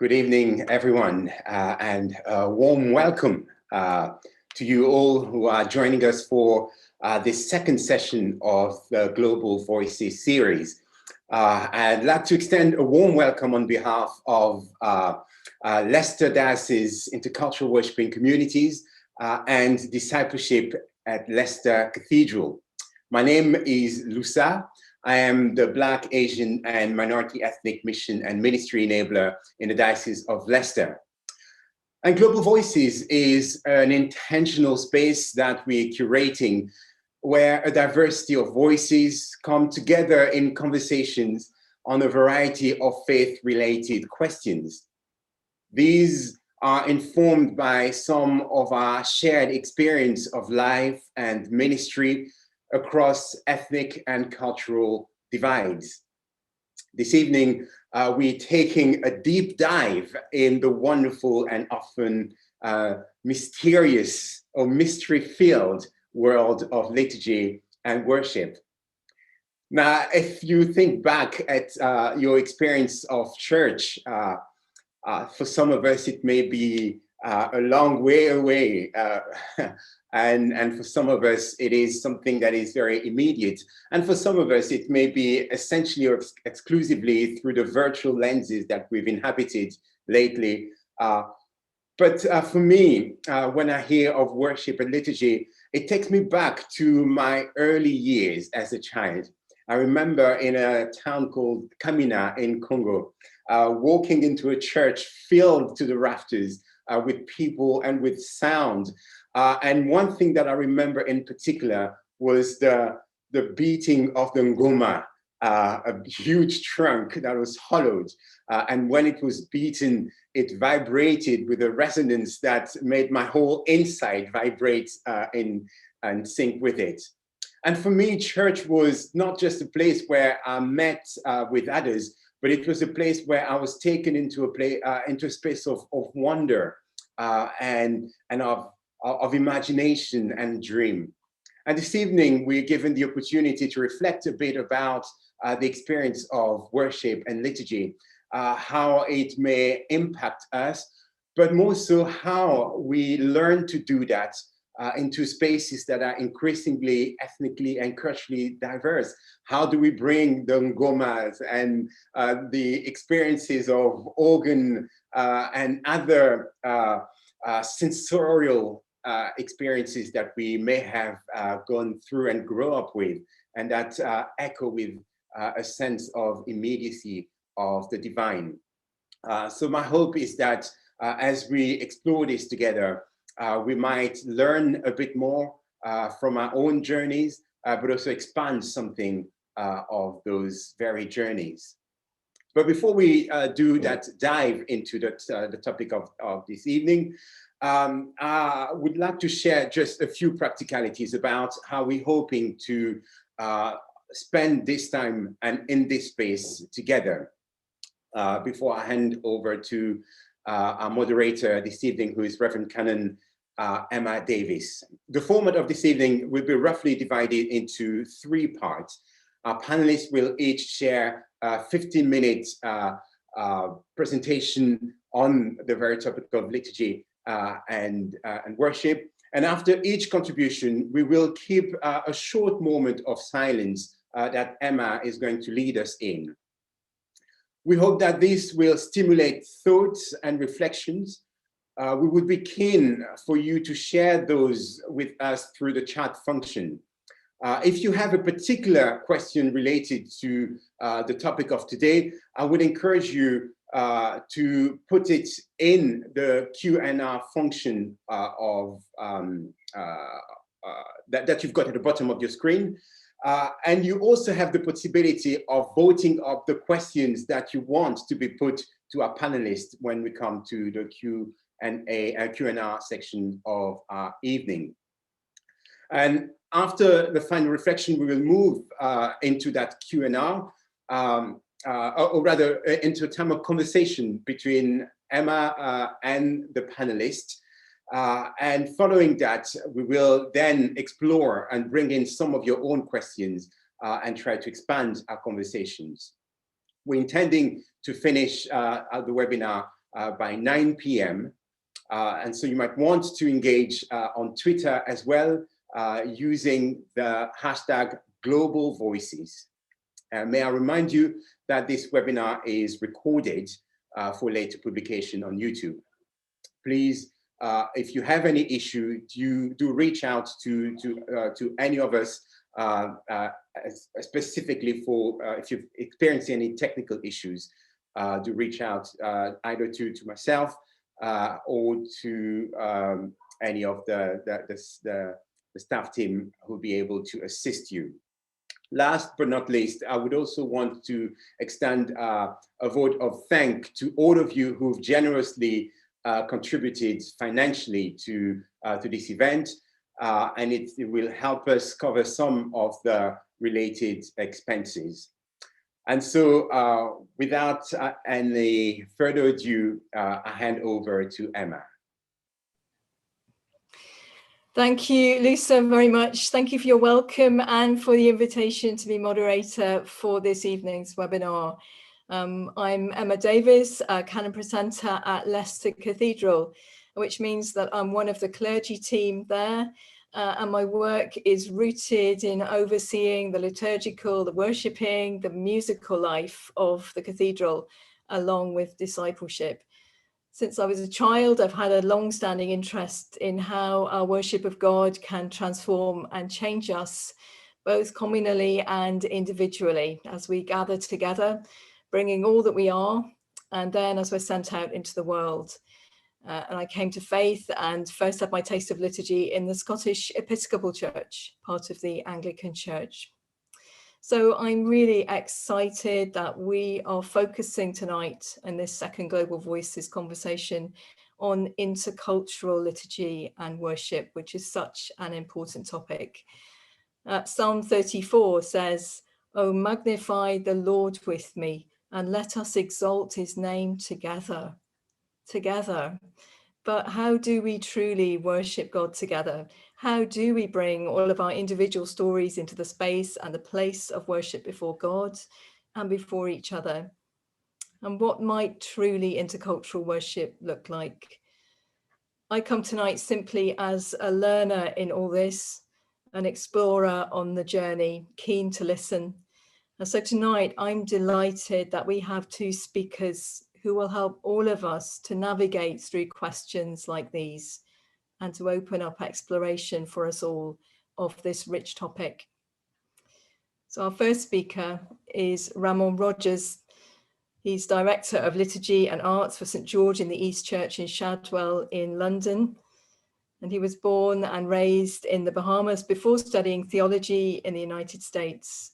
Good evening, everyone, and a warm welcome to you all who are joining us for this second session of the Global Voices series. I'd like to extend a warm welcome on behalf of Leicester Diocese Intercultural Worshipping Communities and Discipleship at Leicester Cathedral. My name is Lusa. I am the Black, Asian, and Minority Ethnic Mission and Ministry Enabler in the Diocese of Leicester. And Global Voices is an intentional space that we're curating where a diversity of voices come together in conversations on a variety of faith-related questions. These are informed by some of our shared experience of life and ministry across ethnic and cultural divides. This evening, we're taking a deep dive in the wonderful and often mysterious or mystery-filled world of liturgy and worship. Now, if you think back at your experience of church, for some of us, it may be a long way away. And for some of us, it is something that is very immediate. And for some of us, it may be essentially or exclusively through the virtual lenses that we've inhabited lately. But for me, when I hear of worship and liturgy, it takes me back to my early years as a child. I remember in a town called Kamina in Congo, walking into a church filled to the rafters with people and with sound. And one thing that I remember in particular was the beating of the ngoma, a huge trunk that was hollowed. And when it was beaten, it vibrated with a resonance that made my whole inside vibrate in sync with it. And for me, church was not just a place where I met with others, but it was a place where I was taken into a space of wonder and of imagination and dream. And this evening, we're given the opportunity to reflect a bit about the experience of worship and liturgy, how it may impact us, but more so how we learn to do that into spaces that are increasingly ethnically and culturally diverse. How do we bring the ngomas and the experiences of organ and other sensorial experiences that we may have gone through and grow up with, and that echo with a sense of immediacy of the divine. So my hope is that as we explore this together, we might learn a bit more from our own journeys, but also expand something of those very journeys. But before we do that dive into the topic of this evening, I would like to share just a few practicalities about how we're hoping to spend this time and in this space together. Before I hand over to our moderator this evening, who is Revd Canon Emma Davies. The format of this evening will be roughly divided into 3 parts. Our panelists will each share a 15-minute presentation on the very topic of liturgy and worship. And after each contribution, we will keep a short moment of silence that Emma is going to lead us in. We hope that this will stimulate thoughts and reflections. We would be keen for you to share those with us through the chat function. If you have a particular question related to the topic of today, I would encourage you to put it in the Q&A function that you've got at the bottom of your screen. And you also have the possibility of voting up the questions that you want to be put to our panelists when we come to the Q&A section of our evening. And after the final reflection, we will move into that Q&A, or rather into a time of conversation between Emma and the panelists. And following that, we will then explore and bring in some of your own questions and try to expand our conversations. We're intending to finish the webinar by 9 p.m. And so you might want to engage on Twitter as well, using the hashtag Global Voices. May I remind you that this webinar is recorded for later publication on YouTube. Please, if you have any issue, do reach out to any of us, specifically for if you've experienced any technical issues, do reach out either to myself or to any of the staff team who will be able to assist you. Last but not least, I would also want to extend a vote of thanks to all of you who've generously contributed financially to this event, and it will help us cover some of the related expenses. And so without any further ado, I hand over to Emma. Thank you, Lisa, very much. Thank you for your welcome and for the invitation to be moderator for this evening's webinar. I'm Emma Davies, a canon presenter at Leicester Cathedral, which means that I'm one of the clergy team there, and my work is rooted in overseeing the liturgical, the worshipping, the musical life of the cathedral, along with discipleship. Since I was a child, I've had a long-standing interest in how our worship of God can transform and change us, both communally and individually, as we gather together, bringing all that we are, and then as we're sent out into the world. And I came to faith and first had my taste of liturgy in the Scottish Episcopal Church, part of the Anglican Church. So I'm really excited that we are focusing tonight in this second Global Voices conversation on intercultural liturgy and worship, which is such an important topic. Psalm 34 says, "Oh, magnify the Lord with me, and let us exalt his name together." Together. But how do we truly worship God together? How do we bring all of our individual stories into the space and the place of worship before God and before each other? And what might truly intercultural worship look like? I come tonight simply as a learner in all this, an explorer on the journey, keen to listen. And so tonight, I'm delighted that we have two speakers who will help all of us to navigate through questions like these and to open up exploration for us all of this rich topic. So our first speaker is Rámond Rogers. He's Director of Liturgy and Arts for St. George in the East Church in Shadwell in London. And he was born and raised in the Bahamas before studying theology in the United States.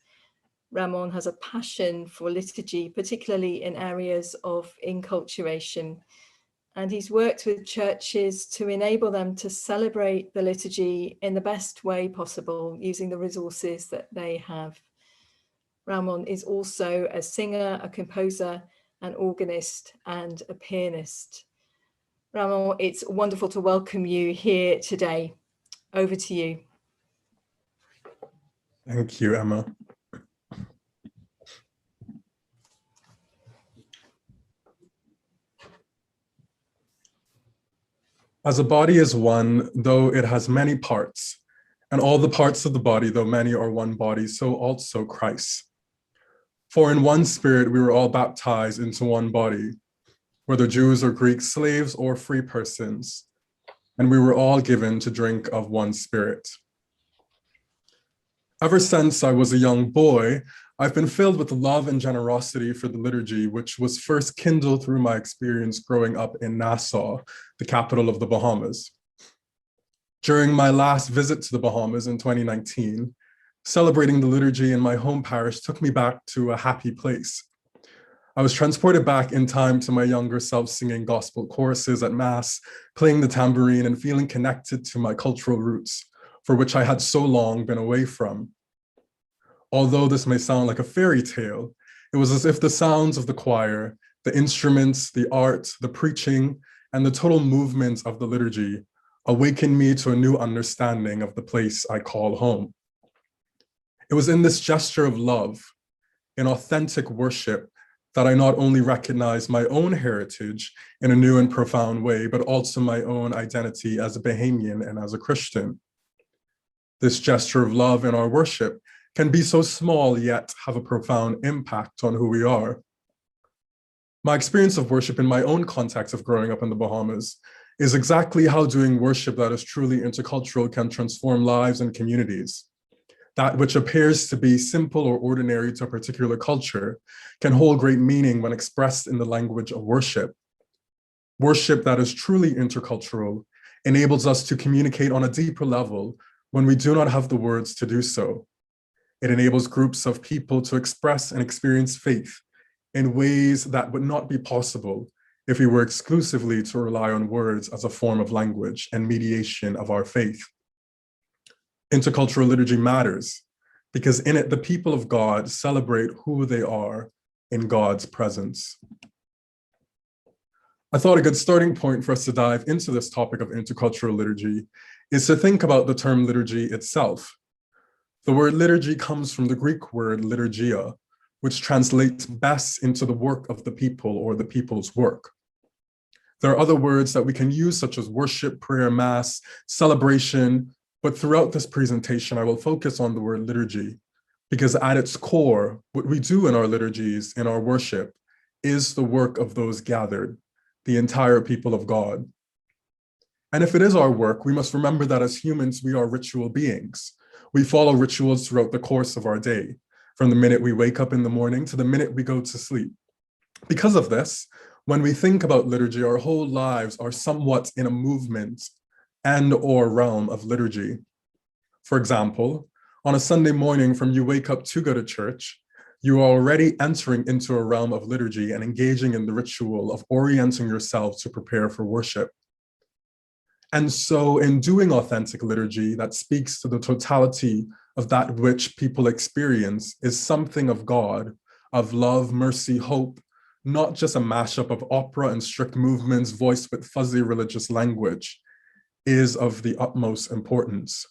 Rámond has a passion for liturgy, particularly in areas of inculturation. And he's worked with churches to enable them to celebrate the liturgy in the best way possible, using the resources that they have. Rámond is also a singer, a composer, an organist, and a pianist. Rámond, it's wonderful to welcome you here today. Over to you. Thank you, Emma. As a body is one, though it has many parts, and all the parts of the body, though many are one body, so also Christ. For in one spirit we were all baptized into one body, whether Jews or Greeks, slaves or free persons, and we were all given to drink of one spirit. Ever since I was a young boy, I've been filled with love and generosity for the liturgy, which was first kindled through my experience growing up in Nassau, the capital of the Bahamas. During my last visit to the Bahamas in 2019, celebrating the liturgy in my home parish took me back to a happy place. I was transported back in time to my younger self singing gospel choruses at Mass, playing the tambourine and feeling connected to my cultural roots, for which I had so long been away from. Although this may sound like a fairy tale, it was as if the sounds of the choir, the instruments, the art, the preaching, and the total movement of the liturgy awakened me to a new understanding of the place I call home. It was in this gesture of love, in authentic worship, that I not only recognize my own heritage in a new and profound way, but also my own identity as a Bahamian and as a Christian. This gesture of love in our worship can be so small, yet have a profound impact on who we are. My experience of worship in my own context of growing up in the Bahamas is exactly how doing worship that is truly intercultural can transform lives and communities. That which appears to be simple or ordinary to a particular culture can hold great meaning when expressed in the language of worship. Worship that is truly intercultural enables us to communicate on a deeper level when we do not have the words to do so. It enables groups of people to express and experience faith in ways that would not be possible if we were exclusively to rely on words as a form of language and mediation of our faith. Intercultural liturgy matters because in it, the people of God celebrate who they are in God's presence. I thought a good starting point for us to dive into this topic of intercultural liturgy is to think about the term liturgy itself. The word liturgy comes from the Greek word liturgia, which translates best into the work of the people or the people's work. There are other words that we can use, such as worship, prayer, mass, celebration, but throughout this presentation, I will focus on the word liturgy, because at its core, what we do in our liturgies, in our worship, is the work of those gathered, the entire people of God. And if it is our work, we must remember that as humans, we are ritual beings. We follow rituals throughout the course of our day, from the minute we wake up in the morning to the minute we go to sleep. Because of this, when we think about liturgy, our whole lives are somewhat in a movement and or realm of liturgy. For example, on a Sunday morning from you wake up to go to church, you are already entering into a realm of liturgy and engaging in the ritual of orienting yourself to prepare for worship. And so in doing authentic liturgy that speaks to the totality of that which people experience is something of God, of love, mercy, hope, not just a mashup of opera and strict movements voiced with fuzzy religious language, is of the utmost importance.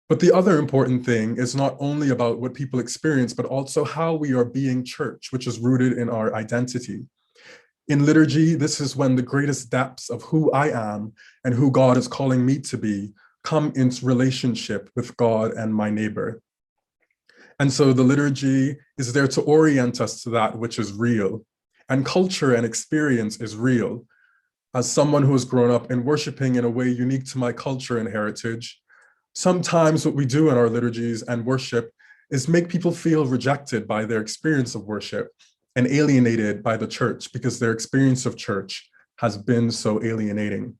But the other important thing is not only about what people experience, but also how we are being church, which is rooted in our identity. In liturgy, this is when the greatest depths of who I am and who God is calling me to be come into relationship with God and my neighbor. And so the liturgy is there to orient us to that which is real. And culture and experience is real. As someone who has grown up in worshiping in a way unique to my culture and heritage, sometimes what we do in our liturgies and worship is make people feel rejected by their experience of worship and alienated by the church because their experience of church has been so alienating.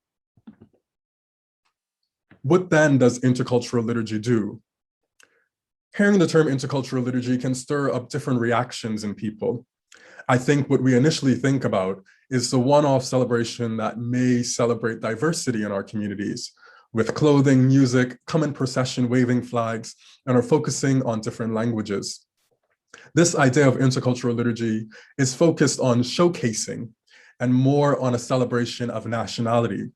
What then does intercultural liturgy do? Hearing the term intercultural liturgy can stir up different reactions in people. I think what we initially think about is the one-off celebration that may celebrate diversity in our communities, with clothing, music, come in procession, waving flags, and are focusing on different languages. This idea of intercultural liturgy is focused on showcasing and more on a celebration of nationality.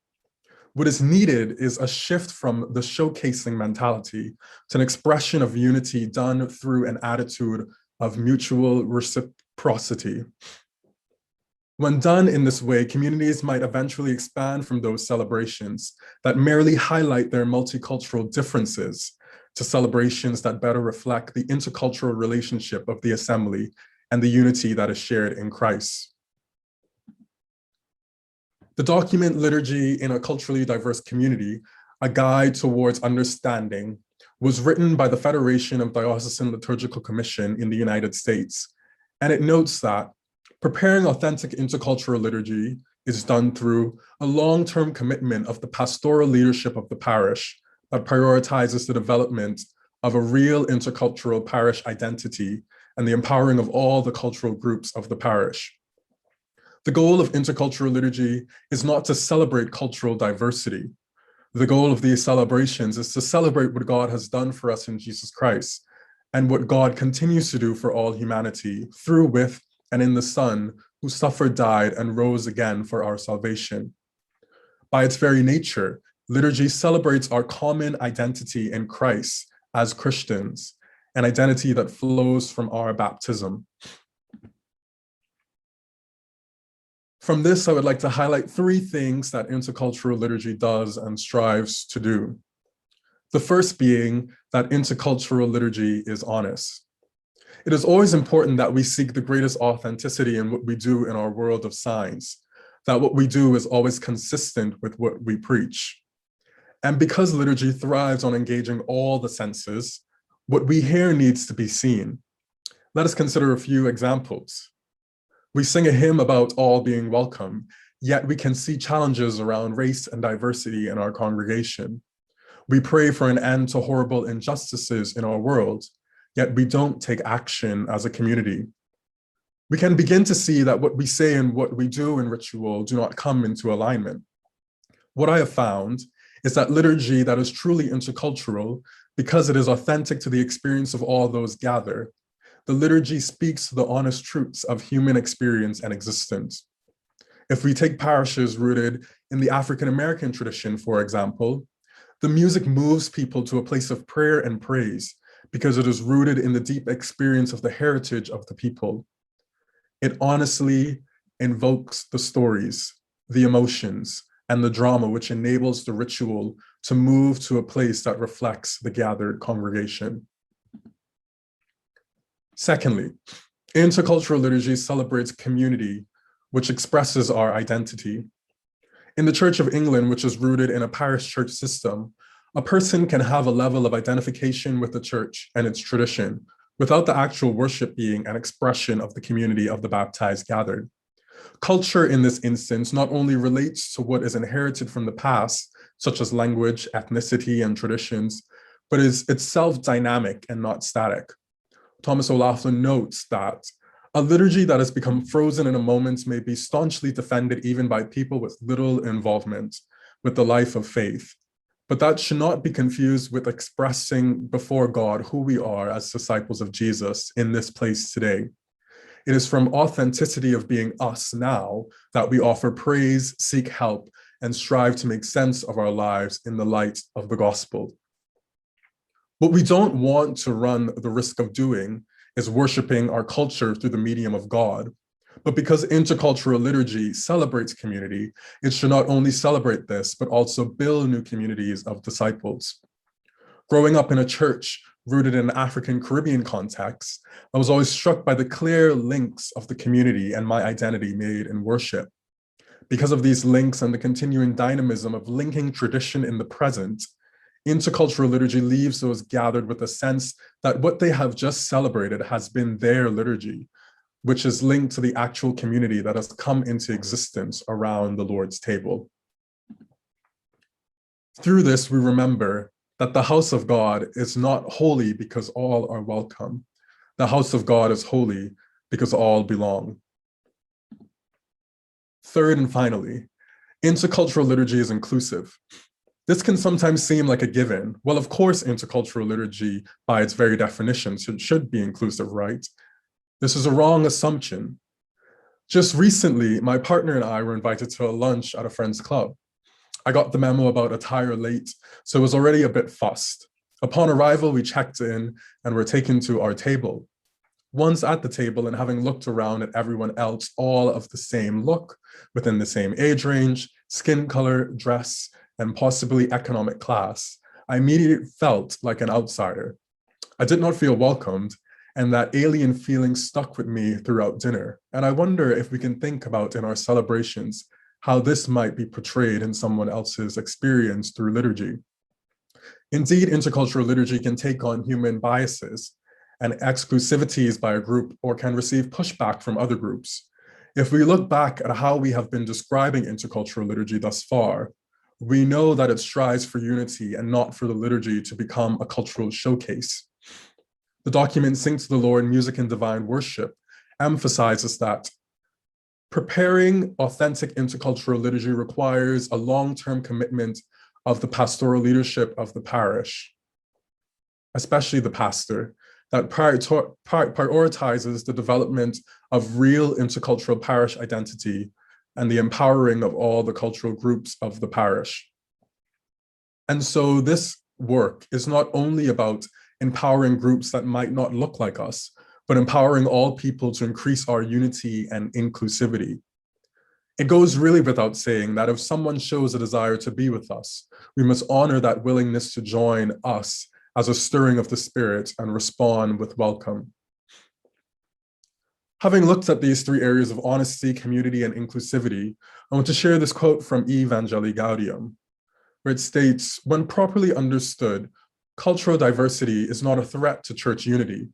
What is needed is a shift from the showcasing mentality to an expression of unity done through an attitude of mutual reciprocity. When done in this way, communities might eventually expand from those celebrations that merely highlight their multicultural differences to celebrations that better reflect the intercultural relationship of the assembly and the unity that is shared in Christ. The document Liturgy in a Culturally Diverse Community, a Guide Towards Understanding, was written by the Federation of Diocesan Liturgical Commission in the United States. And it notes that preparing authentic intercultural liturgy is done through a long-term commitment of the pastoral leadership of the parish that prioritizes the development of a real intercultural parish identity and the empowering of all the cultural groups of the parish. The goal of intercultural liturgy is not to celebrate cultural diversity. The goal of these celebrations is to celebrate what God has done for us in Jesus Christ and what God continues to do for all humanity through, with, and in the Son who suffered, died, and rose again for our salvation. By its very nature, liturgy celebrates our common identity in Christ as Christians, an identity that flows from our baptism. From this, I would like to highlight 3 things that intercultural liturgy does and strives to do. The first being that intercultural liturgy is honest. It is always important that we seek the greatest authenticity in what we do in our world of signs, that what we do is always consistent with what we preach. And because liturgy thrives on engaging all the senses, what we hear needs to be seen. Let us consider a few examples. We sing a hymn about all being welcome, yet we can see challenges around race and diversity in our congregation. We pray for an end to horrible injustices in our world, yet we don't take action as a community. We can begin to see that what we say and what we do in ritual do not come into alignment. What I have found is that liturgy that is truly intercultural, because it is authentic to the experience of all those gathered, the liturgy speaks to the honest truths of human experience and existence. If we take parishes rooted in the African American tradition, for example, the music moves people to a place of prayer and praise because it is rooted in the deep experience of the heritage of the people. It honestly invokes the stories, the emotions, and the drama which enables the ritual to move to a place that reflects the gathered congregation. Secondly, intercultural liturgy celebrates community, which expresses our identity. In the Church of England, which is rooted in a parish church system, a person can have a level of identification with the church and its tradition without the actual worship being an expression of the community of the baptized gathered. Culture in this instance not only relates to what is inherited from the past, such as language, ethnicity, and traditions, but is itself dynamic and not static. Thomas O'Laughlin notes that a liturgy that has become frozen in a moment may be staunchly defended even by people with little involvement with the life of faith, but that should not be confused with expressing before God who we are as disciples of Jesus in this place today. It is from authenticity of being us now that we offer praise, seek help, and strive to make sense of our lives in the light of the gospel. What we don't want to run the risk of doing is worshiping our culture through the medium of God. But because intercultural liturgy celebrates community, it should not only celebrate this, but also build new communities of disciples. Growing up in a church rooted in an African Caribbean context, I was always struck by the clear links of the community and my identity made in worship. Because of these links and the continuing dynamism of linking tradition in the present, intercultural liturgy leaves those gathered with a sense that what they have just celebrated has been their liturgy, which is linked to the actual community that has come into existence around the Lord's table. Through this, we remember that the house of God is not holy because all are welcome. The house of God is holy because all belong. Third and finally, intercultural liturgy is inclusive. This can sometimes seem like a given. Well, of course, intercultural liturgy, by its very definition, should be inclusive, right? This is a wrong assumption. Just recently, my partner and I were invited to a lunch at a friend's club. I got the memo about attire late, so it was already a bit fussed. Upon arrival, we checked in and were taken to our table. Once at the table and having looked around at everyone else, all of the same look, within the same age range, skin color, dress, and possibly economic class, I immediately felt like an outsider. I did not feel welcomed, and that alien feeling stuck with me throughout dinner. And I wonder if we can think about in our celebrations how this might be portrayed in someone else's experience through liturgy. Indeed, intercultural liturgy can take on human biases and exclusivities by a group, or can receive pushback from other groups. If we look back at how we have been describing intercultural liturgy thus far, we know that it strives for unity and not for the liturgy to become a cultural showcase. The document Sing to the Lord, Music and Divine Worship emphasizes that preparing authentic intercultural liturgy requires a long-term commitment of the pastoral leadership of the parish, especially the pastor, that prioritizes the development of real intercultural parish identity and the empowering of all the cultural groups of the parish. And so this work is not only about empowering groups that might not look like us, but empowering all people to increase our unity and inclusivity. It goes really without saying that if someone shows a desire to be with us, we must honor that willingness to join us as a stirring of the Spirit and respond with welcome. Having looked at these three areas of honesty, community, and inclusivity, I want to share this quote from Evangelii Gaudium, where it states, "When properly understood, cultural diversity is not a threat to church unity.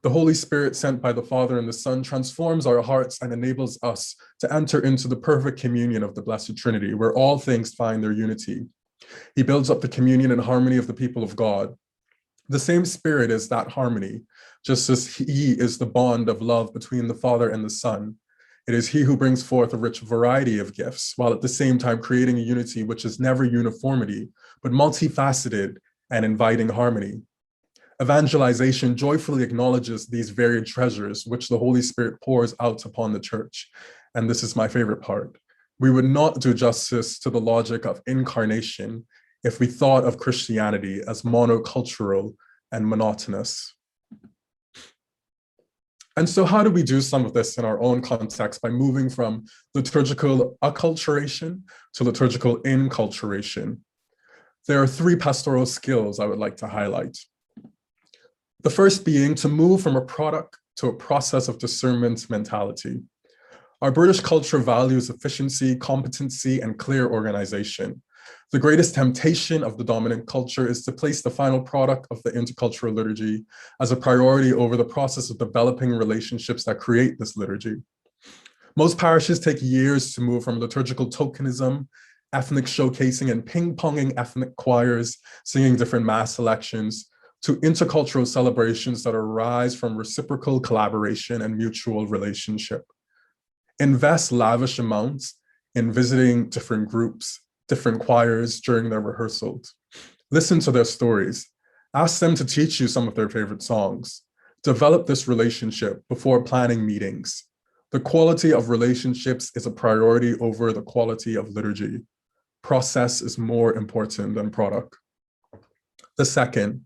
The Holy Spirit sent by the Father and the Son transforms our hearts and enables us to enter into the perfect communion of the Blessed Trinity, where all things find their unity. He builds up the communion and harmony of the people of God. The same Spirit is that harmony, just as He is the bond of love between the Father and the Son. It is He who brings forth a rich variety of gifts, while at the same time creating a unity which is never uniformity, but multifaceted and inviting harmony. Evangelization joyfully acknowledges these varied treasures which the Holy Spirit pours out upon the church." And this is my favorite part. "We would not do justice to the logic of incarnation if we thought of Christianity as monocultural and monotonous." And so how do we do some of this in our own context by moving from liturgical acculturation to liturgical inculturation? There are three pastoral skills I would like to highlight. The first being to move from a product to a process of discernment mentality. Our British culture values efficiency, competency, and clear organization. The greatest temptation of the dominant culture is to place the final product of the intercultural liturgy as a priority over the process of developing relationships that create this liturgy. Most parishes take years to move from liturgical tokenism, ethnic showcasing, and ping-ponging ethnic choirs, singing different mass selections, to intercultural celebrations that arise from reciprocal collaboration and mutual relationship. Invest lavish amounts in visiting different groups, different choirs during their rehearsals. Listen to their stories. Ask them to teach you some of their favorite songs. Develop this relationship before planning meetings. The quality of relationships is a priority over the quality of liturgy. Process is more important than product. The second,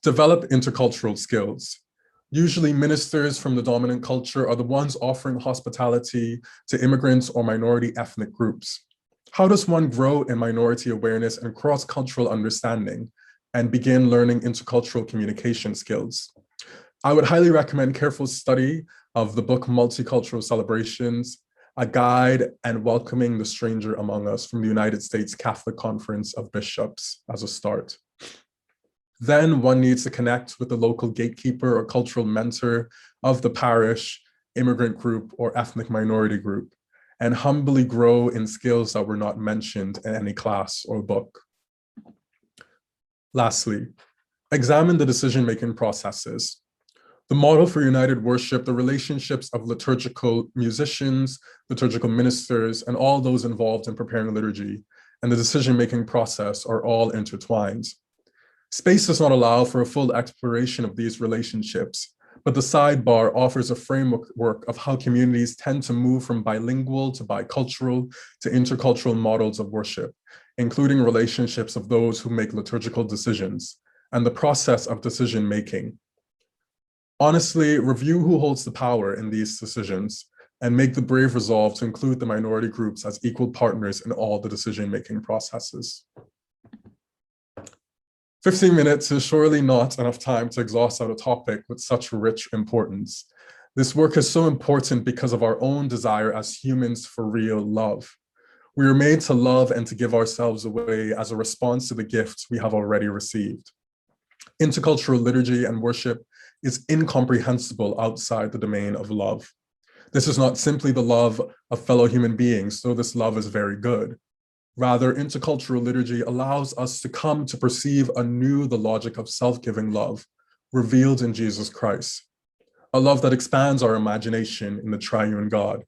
develop intercultural skills. Usually ministers from the dominant culture are the ones offering hospitality to immigrants or minority ethnic groups. How does one grow in minority awareness and cross-cultural understanding and begin learning intercultural communication skills? I would highly recommend careful study of the book Multicultural Celebrations, A Guide and Welcoming the Stranger Among Us from the United States Catholic Conference of Bishops as a start. Then one needs to connect with the local gatekeeper or cultural mentor of the parish, immigrant group, or ethnic minority group, and humbly grow in skills that were not mentioned in any class or book. Lastly, examine the decision-making processes. The model for united worship, the relationships of liturgical musicians, liturgical ministers, and all those involved in preparing liturgy, and the decision-making process are all intertwined. Space does not allow for a full exploration of these relationships, but the sidebar offers a framework of how communities tend to move from bilingual to bicultural to intercultural models of worship, including relationships of those who make liturgical decisions and the process of decision-making. Honestly, review who holds the power in these decisions and make the brave resolve to include the minority groups as equal partners in all the decision-making processes. 15 minutes is surely not enough time to exhaust out a topic with such rich importance. This work is so important because of our own desire as humans for real love. We are made to love and to give ourselves away as a response to the gifts we have already received. Intercultural liturgy and worship is incomprehensible outside the domain of love. This is not simply the love of fellow human beings, though this love is very good. Rather, intercultural liturgy allows us to come to perceive anew the logic of self-giving love revealed in Jesus Christ, a love that expands our imagination in the triune God.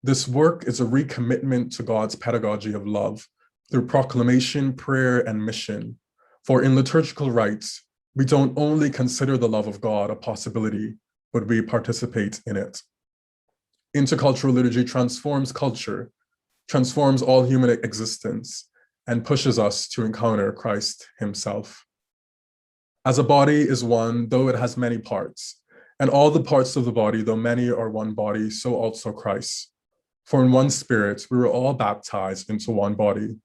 This work is a recommitment to God's pedagogy of love through proclamation, prayer, and mission. For in liturgical rites, we don't only consider the love of God a possibility, but we participate in it. Intercultural liturgy transforms culture, transforms all human existence, and pushes us to encounter Christ himself. As a body is one, though it has many parts, and all the parts of the body, though many are one body, so also Christ. For in one Spirit we were all baptized into one body,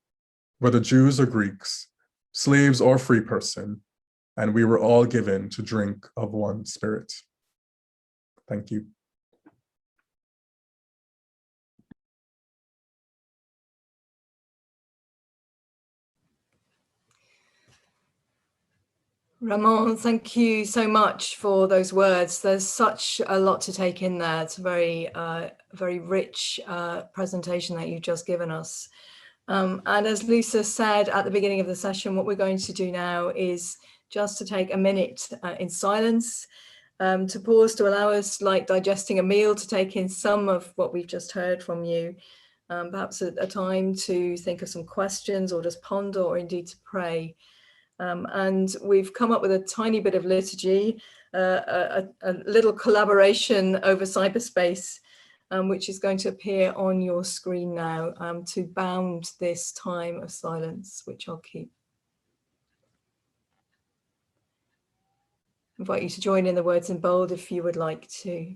whether Jews or Greeks, slaves or free person, and we were all given to drink of one Spirit. Thank you. Rámond, thank you so much for those words. There's such a lot to take in there. It's a very rich presentation that you've just given us. And as Lisa said at the beginning of the session, what we're going to do now is just to take a minute in silence, to pause, to allow us, like digesting a meal, to take in some of what we've just heard from you. Perhaps a time to think of some questions or just ponder or indeed to pray. And we've come up with a tiny bit of liturgy, a little collaboration over cyberspace, which is going to appear on your screen now, to bound this time of silence, which I'll keep. I invite you to join in the words in bold if you would like to.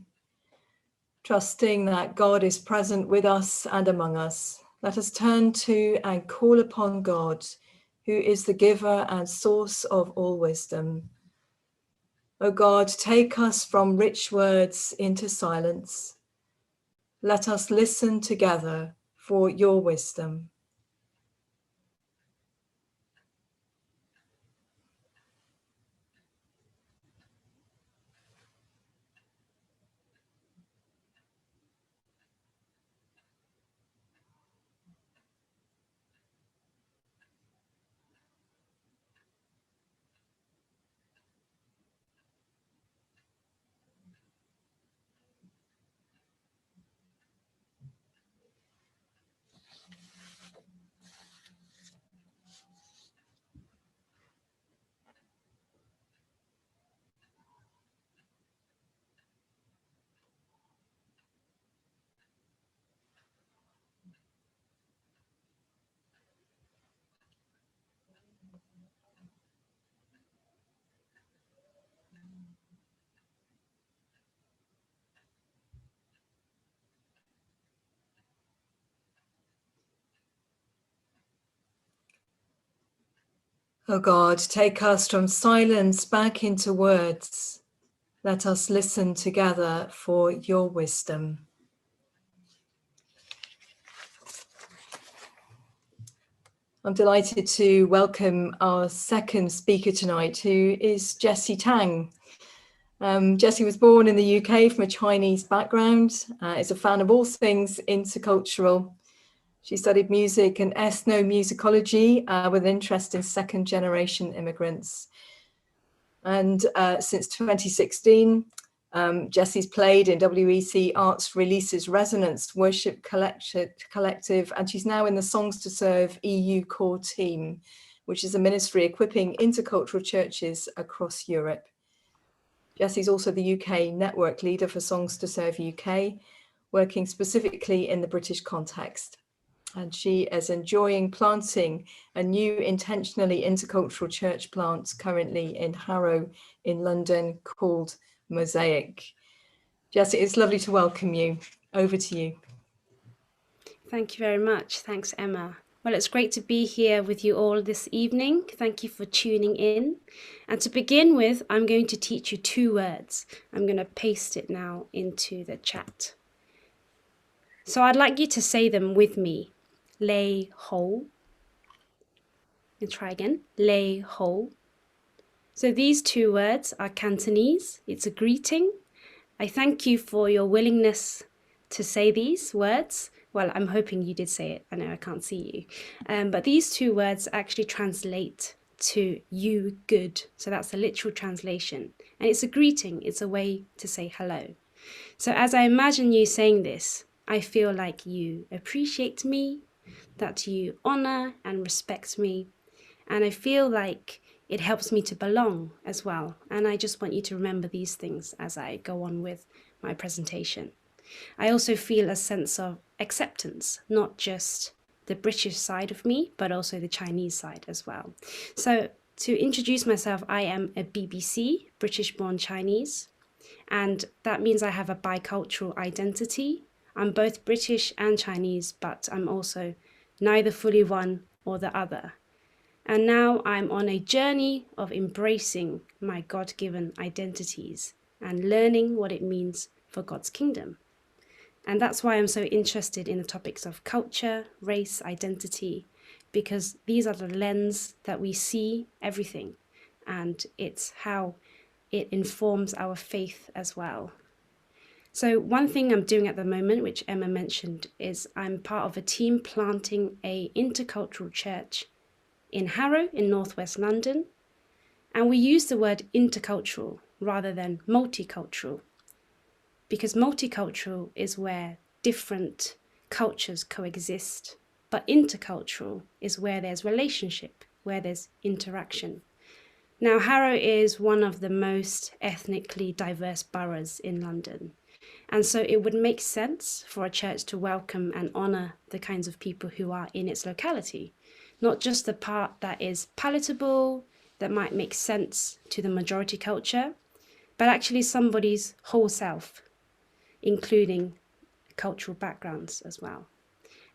Trusting that God is present with us and among us, let us turn to and call upon God, who is the giver and source of all wisdom. O God, take us from rich words into silence. Let us listen together for your wisdom. O God, take us from silence back into words. Let us listen together for your wisdom. I'm delighted to welcome our second speaker tonight, who is Jessie Tang. Jessie was born in the UK from a Chinese background, is a fan of all things intercultural. She studied music and ethnomusicology with an interest in second-generation immigrants. And since 2016, Jessie's played in WEC Arts Releases Resonance Worship Collective, and she's now in the Songs to Serve EU core team, which is a ministry equipping intercultural churches across Europe. Jessie's also the UK network leader for Songs to Serve UK, working specifically in the British context. And she is enjoying planting a new intentionally intercultural church plant currently in Harrow in London called Mosaic. Jessie, it's lovely to welcome you. Over to you. Thank you very much. Thanks, Emma. Well, it's great to be here with you all this evening. Thank you for tuning in. And to begin with, I'm going to teach you 2 words. I'm going to paste it now into the chat. So I'd like you to say them with me. Lay ho. And try again. Lay ho. So these 2 words are Cantonese. It's a greeting. I thank you for your willingness to say these words. Well, I'm hoping you did say it. I know I can't see you. But these 2 words actually translate to you good. So that's the literal translation. And it's a greeting. It's a way to say hello. So as I imagine you saying this, I feel like you appreciate me, that you honor and respect me. And I feel like it helps me to belong as well. And I just want you to remember these things as I go on with my presentation. I also feel a sense of acceptance, not just the British side of me, but also the Chinese side as well. So to introduce myself, I am a BBC, British-born Chinese, and that means I have a bicultural identity. I'm both British and Chinese, but I'm also neither fully one or the other. And now I'm on a journey of embracing my God-given identities and learning what it means for God's kingdom. And that's why I'm so interested in the topics of culture, race, identity, because these are the lens that we see everything, and it's how it informs our faith as well. So one thing I'm doing at the moment, which Emma mentioned, is I'm part of a team planting an intercultural church in Harrow in northwest London. And we use the word intercultural rather than multicultural, because multicultural is where different cultures coexist, but intercultural is where there's relationship, where there's interaction. Now, Harrow is one of the most ethnically diverse boroughs in London. And so it would make sense for a church to welcome and honour the kinds of people who are in its locality, not just the part that is palatable, that might make sense to the majority culture, but actually somebody's whole self, including cultural backgrounds as well.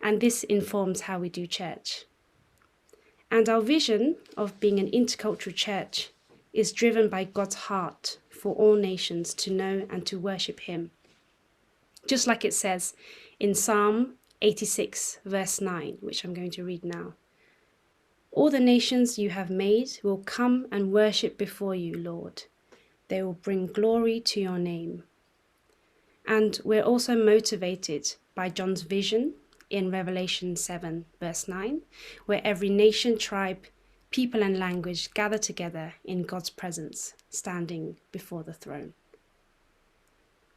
And this informs how we do church. And our vision of being an intercultural church is driven by God's heart for all nations to know and to worship him. Just like it says in Psalm 86, verse 9, which I'm going to read now. All the nations you have made will come and worship before you, Lord. They will bring glory to your name. And we're also motivated by John's vision in Revelation 7, verse 9, where every nation, tribe, people and language gather together in God's presence, standing before the throne.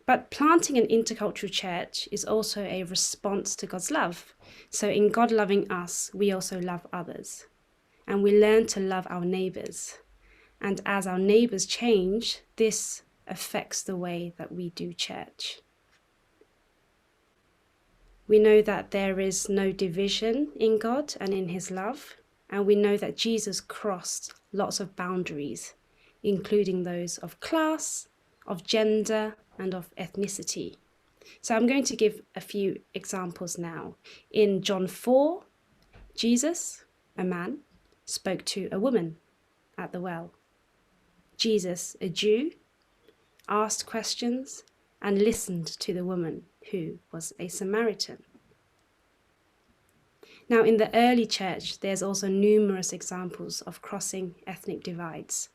But planting an intercultural church is also a response to God's love. So in God loving us, we also love others. And we learn to love our neighbours. And as our neighbours change, this affects the way that we do church. We know that there is no division in God and in his love. And we know that Jesus crossed lots of boundaries, including those of class, of gender, and of ethnicity. So I'm going to give a few examples now. In John 4, Jesus, a man, spoke to a woman at the well. Jesus, a Jew, asked questions and listened to the woman who was a Samaritan. Now, in the early church, there's also numerous examples of crossing ethnic divides.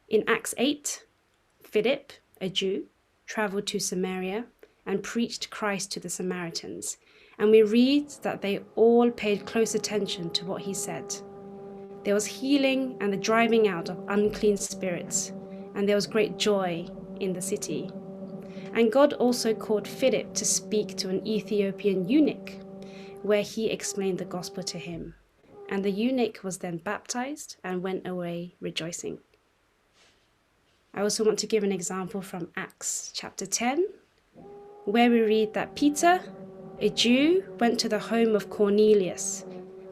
In Acts 8, Philip, a Jew, traveled to Samaria and preached Christ to the Samaritans. And we read that they all paid close attention to what he said. There was healing and the driving out of unclean spirits, and there was great joy in the city. And God also called Philip to speak to an Ethiopian eunuch, where he explained the gospel to him. And the eunuch was then baptized and went away rejoicing. I also want to give an example from Acts chapter 10, where we read that Peter, a Jew, went to the home of Cornelius,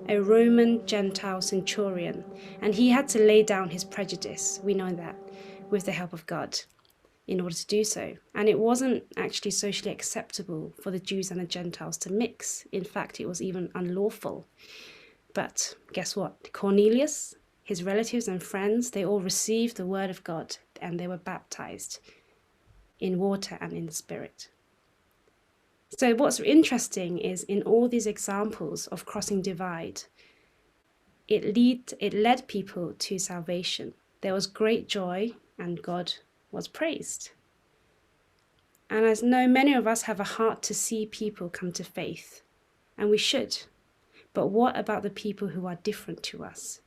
a Roman Gentile centurion, and he had to lay down his prejudice, we know that, with the help of God, in order to do so. And it wasn't actually socially acceptable for the Jews and the Gentiles to mix. In fact, it was even unlawful. But guess what? Cornelius, his relatives and friends, they all received the word of God and they were baptized in water and in the Spirit. So what's interesting is in all these examples of crossing divide, it led people to salvation. There was great joy and God was praised. And I know many of us have a heart to see people come to faith, and we should. But what about the people who are different to us?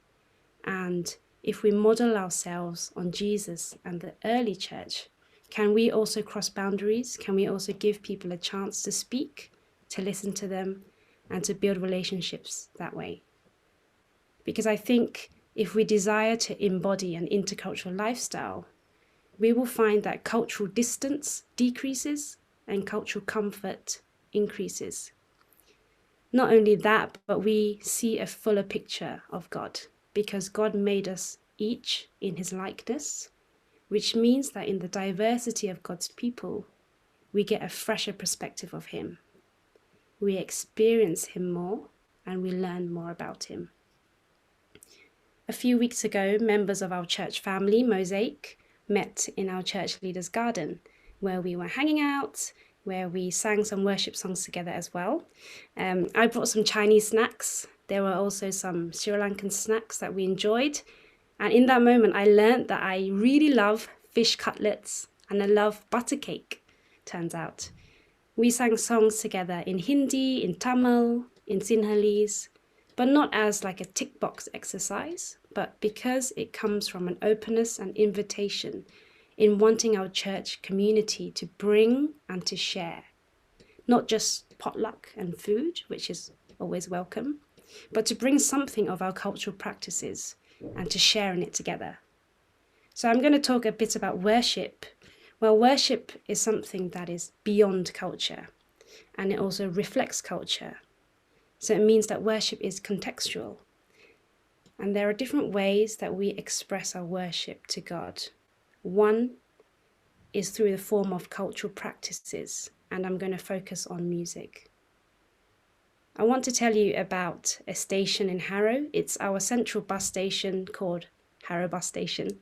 And if we model ourselves on Jesus and the early church, can we also cross boundaries? Can we also give people a chance to speak, to listen to them, and to build relationships that way? Because I think if we desire to embody an intercultural lifestyle, we will find that cultural distance decreases and cultural comfort increases. Not only that, but we see a fuller picture of God, because God made us each in his likeness, which means that in the diversity of God's people, we get a fresher perspective of him. We experience him more and we learn more about him. A few weeks ago, members of our church family, Mosaic, met in our church leader's garden, where we were hanging out, where we sang some worship songs together as well. I brought some Chinese snacks. There were also some Sri Lankan snacks that we enjoyed. And in that moment, I learned that I really love fish cutlets and I love butter cake, turns out. We sang songs together in Hindi, in Tamil, in Sinhalese, but not as like a tick box exercise, but because it comes from an openness and invitation in wanting our church community to bring and to share. Not just potluck and food, which is always welcome, but to bring something of our cultural practices and to share in it together. So I'm going to talk a bit about worship. Well, worship is something that is beyond culture, and it also reflects culture. So it means that worship is contextual. And there are different ways that we express our worship to God. One is through the form of cultural practices, and I'm going to focus on music. I want to tell you about a station in Harrow. It's our central bus station called Harrow Bus Station.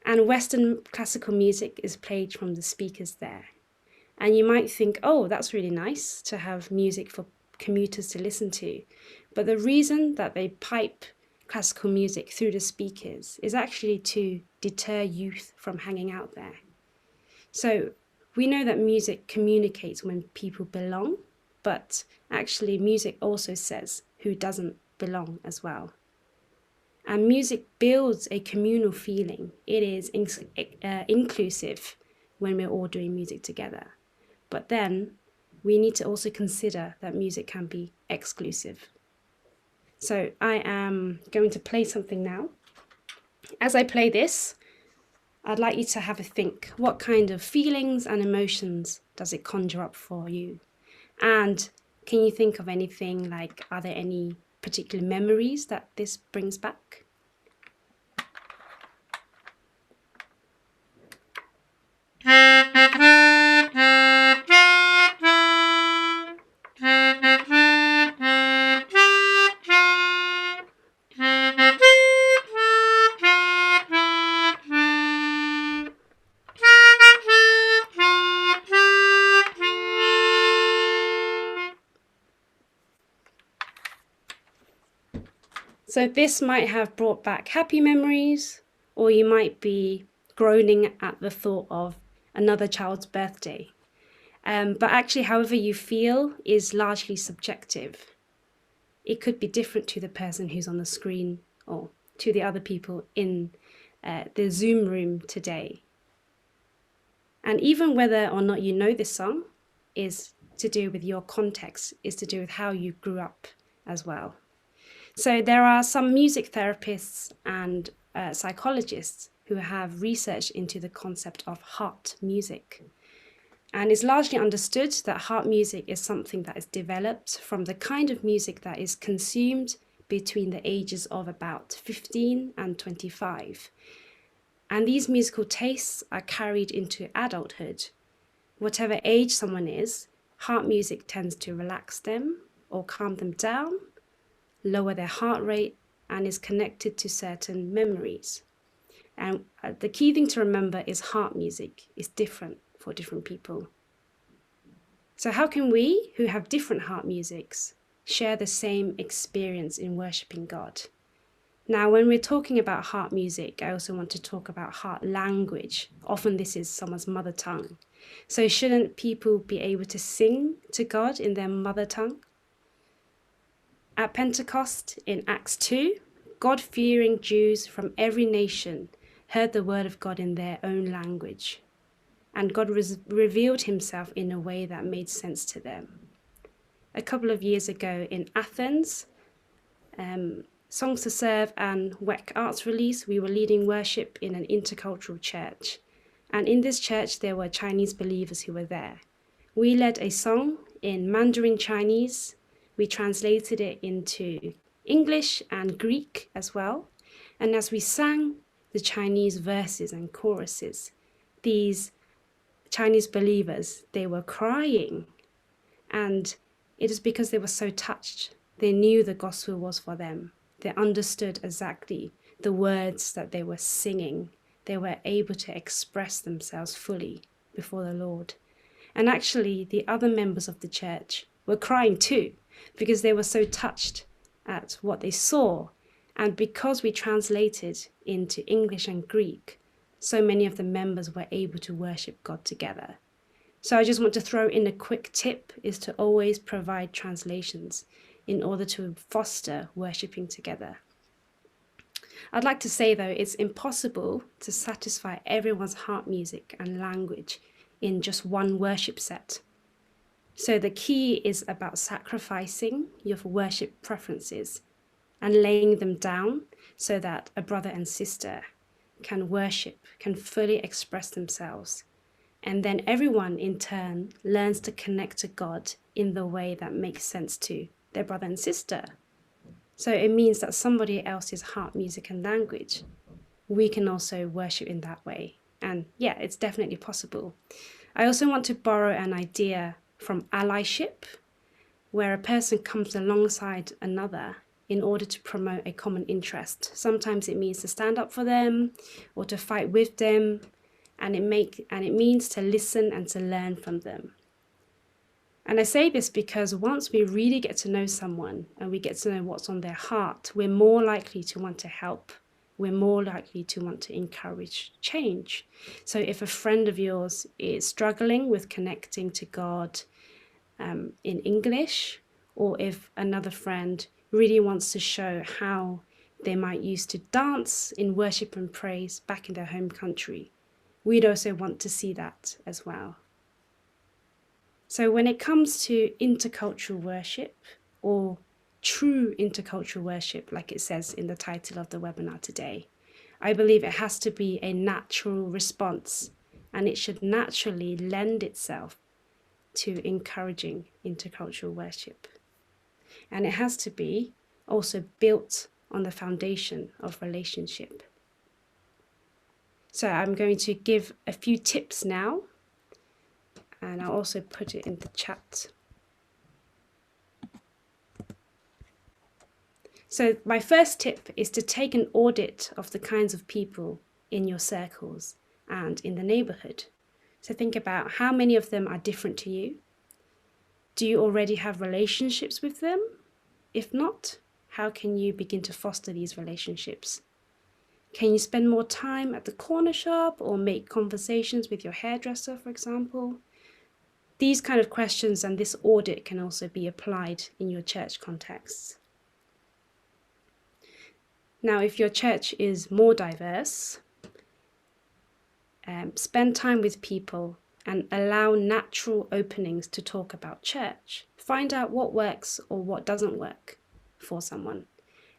And Western classical music is played from the speakers there. And you might think, oh, that's really nice to have music for commuters to listen to. But the reason that they pipe classical music through the speakers is actually to deter youth from hanging out there. So we know that music communicates when people belong, but actually music also says who doesn't belong as well. And music builds a communal feeling. It is inclusive when we're all doing music together. But then we need to also consider that music can be exclusive. So I am going to play something now. As I play this, I'd like you to have a think. What kind of feelings and emotions does it conjure up for you? And can you think of anything like, are there any particular memories that this brings back? So this might have brought back happy memories, or you might be groaning at the thought of another child's birthday. But actually, however you feel is largely subjective. It could be different to the person who's on the screen or to the other people in the Zoom room today. And even whether or not you know this song is to do with your context, is to do with how you grew up as well. So there are some music therapists and psychologists who have researched into the concept of heart music. And it's largely understood that heart music is something that is developed from the kind of music that is consumed between the ages of about 15 and 25. And these musical tastes are carried into adulthood. Whatever age someone is, heart music tends to relax them or calm them down, lower their heart rate, and is connected to certain memories. And the key thing to remember is heart music is different for different people. So how can we, who have different heart musics, share the same experience in worshipping God? Now, when we're talking about heart music, I also want to talk about heart language. Often this is someone's mother tongue. So shouldn't people be able to sing to God in their mother tongue? At Pentecost in Acts 2, God-fearing Jews from every nation heard the word of God in their own language. And God revealed himself in a way that made sense to them. A couple of years ago in Athens, Songs to Serve and WEC Arts Release, we were leading worship in an intercultural church. And in this church, there were Chinese believers who were there. We led a song in Mandarin Chinese. We translated it into English and Greek as well. And as we sang the Chinese verses and choruses, these Chinese believers, they were crying. And it is because they were so touched. They knew the gospel was for them. They understood exactly the words that they were singing. They were able to express themselves fully before the Lord. And actually, the other members of the church were crying too, because they were so touched at what they saw. And because we translated into English and Greek, so many of the members were able to worship God together. So I just want to throw in a quick tip, is to always provide translations in order to foster worshipping together. I'd like to say, though, it's impossible to satisfy everyone's heart music and language in just one worship set. So the key is about sacrificing your worship preferences and laying them down so that a brother and sister can worship, can fully express themselves. And then everyone in turn learns to connect to God in the way that makes sense to their brother and sister. So it means that somebody else's heart music and language, we can also worship in that way. And yeah, it's definitely possible. I also want to borrow an idea from allyship, where a person comes alongside another in order to promote a common interest. Sometimes it means to stand up for them or to fight with them. And it means to listen and to learn from them. And I say this because once we really get to know someone and we get to know what's on their heart, we're more likely to want to help. We're more likely to want to encourage change. So if a friend of yours is struggling with connecting to God in English, or if another friend really wants to show how they might use to dance in worship and praise back in their home country, we'd also want to see that as well. So when it comes to intercultural worship, or true intercultural worship, like it says in the title of the webinar today, I believe it has to be a natural response, and it should naturally lend itself to encouraging intercultural worship. And it has to be also built on the foundation of relationship. So I'm going to give a few tips now, and I'll also put it in the chat. So my first tip is to take an audit of the kinds of people in your circles and in the neighborhood. So think about how many of them are different to you. Do you already have relationships with them? If not, how can you begin to foster these relationships? Can you spend more time at the corner shop or make conversations with your hairdresser, for example? These kind of questions and this audit can also be applied in your church contexts. Now, if your church is more diverse, spend time with people and allow natural openings to talk about church. Find out what works or what doesn't work for someone.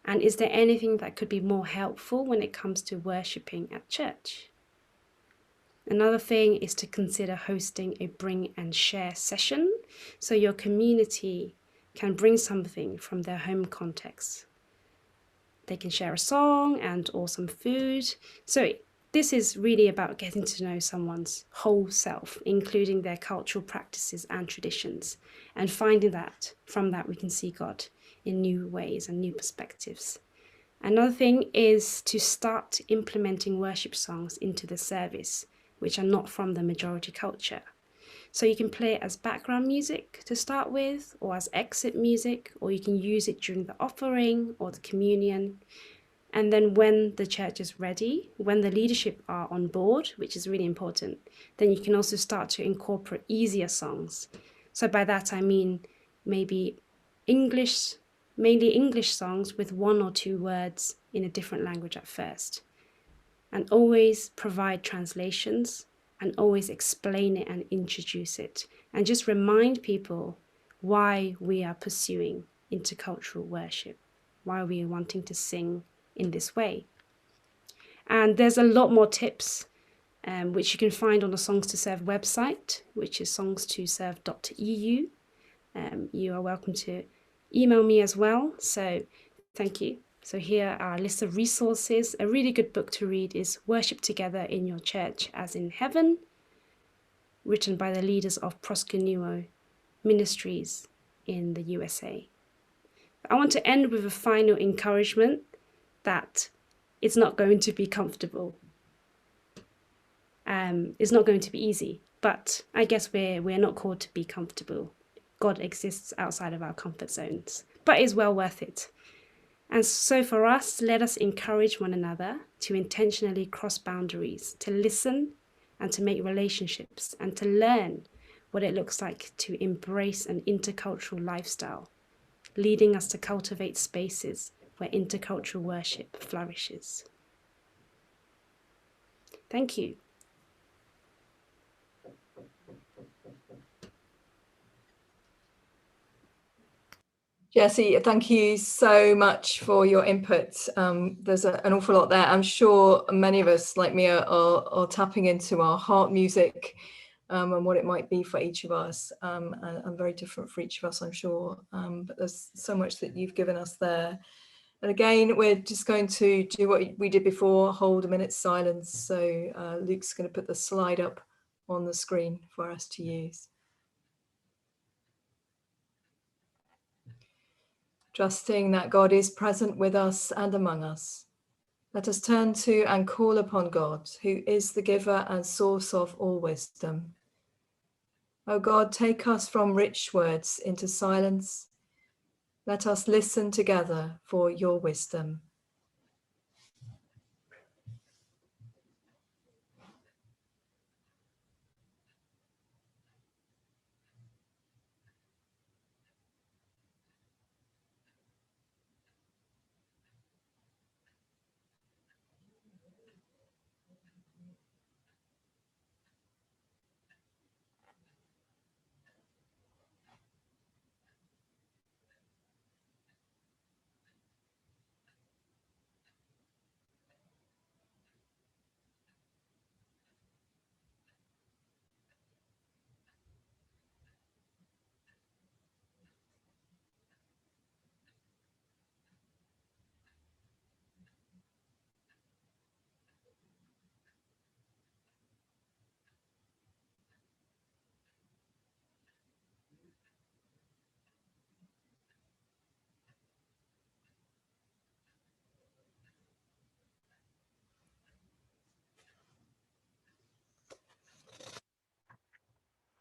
And is there anything that could be more helpful when it comes to worshipping at church? Another thing is to consider hosting a bring and share session, so your community can bring something from their home context. They can share a song and or some food. So this is really about getting to know someone's whole self, including their cultural practices and traditions, and finding that from that we can see God in new ways and new perspectives. Another thing is to start implementing worship songs into the service, which are not from the majority culture. So you can play it as background music to start with, or as exit music, or you can use it during the offering or the communion. And then when the church is ready, when the leadership are on board, which is really important, then you can also start to incorporate easier songs. So by that I mean maybe mainly English songs with one or two words in a different language at first. And always provide translations and always explain it and introduce it. And just remind people why we are pursuing intercultural worship, why we are wanting to sing in this way. And there's a lot more tips which you can find on the Songs to Serve website, which is songs2serve.eu. You are welcome to email me as well. So thank you. So here are a list of resources. A really good book to read is Worship Together in Your Church as in Heaven. written by the leaders of Proskunuo Ministries in the USA. I want to end with a final encouragement that it's not going to be comfortable. It's not going to be easy, but I guess we're not called to be comfortable. God exists outside of our comfort zones, but it's well worth it. And so for us, let us encourage one another to intentionally cross boundaries, to listen and to make relationships, and to learn what it looks like to embrace an intercultural lifestyle, leading us to cultivate spaces where intercultural worship flourishes. Thank you. Jessie, thank you so much for your input. There's an awful lot there. I'm sure many of us, like me, are tapping into our heart music and what it might be for each of us, and very different for each of us, I'm sure. But there's so much that you've given us there. And again, we're just going to do what we did before, hold a minute's silence. So Luke's going to put the slide up on the screen for us to use. Trusting that God is present with us and among us, let us turn to and call upon God, who is the giver and source of all wisdom. O God, take us from rich words into silence. Let us listen together for your wisdom.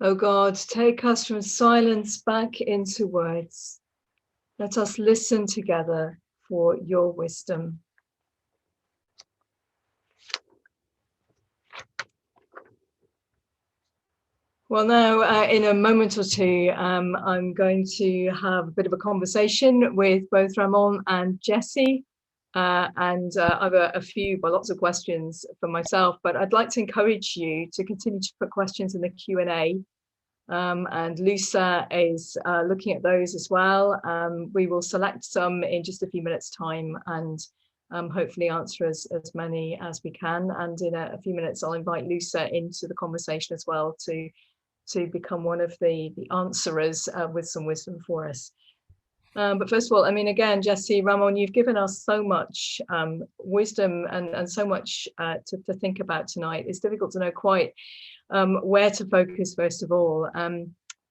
O God, take us from silence back into words. Let us listen together for your wisdom. Well, now, in a moment or two, I'm going to have a bit of a conversation with both Rámond and Jessie. And I've lots of questions for myself, but I'd like to encourage you to continue to put questions in the Q&A. And Lusa is looking at those as well. We will select some in just a few minutes' time and hopefully answer as many as we can. And in a few minutes, I'll invite Lusa into the conversation as well to become one of the answerers with some wisdom for us. But first of all, I mean, again, Jessie, Rámond, you've given us so much wisdom and so much to think about tonight. It's difficult to know quite where to focus first of all.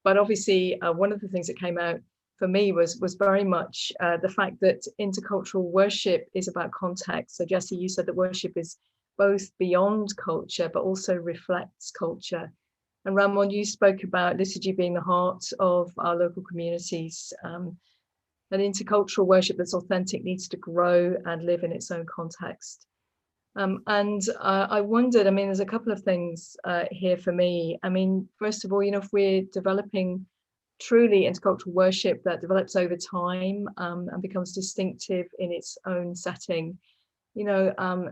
But obviously, one of the things that came out for me was very much the fact that intercultural worship is about context. So Jessie, you said that worship is both beyond culture, but also reflects culture. And Rámond, you spoke about liturgy being the heart of our local communities. And intercultural worship that's authentic needs to grow and live in its own context. And I wondered, I mean, there's a couple of things here for me. I mean, first of all, you know, if we're developing truly intercultural worship that develops over time and becomes distinctive in its own setting, you know,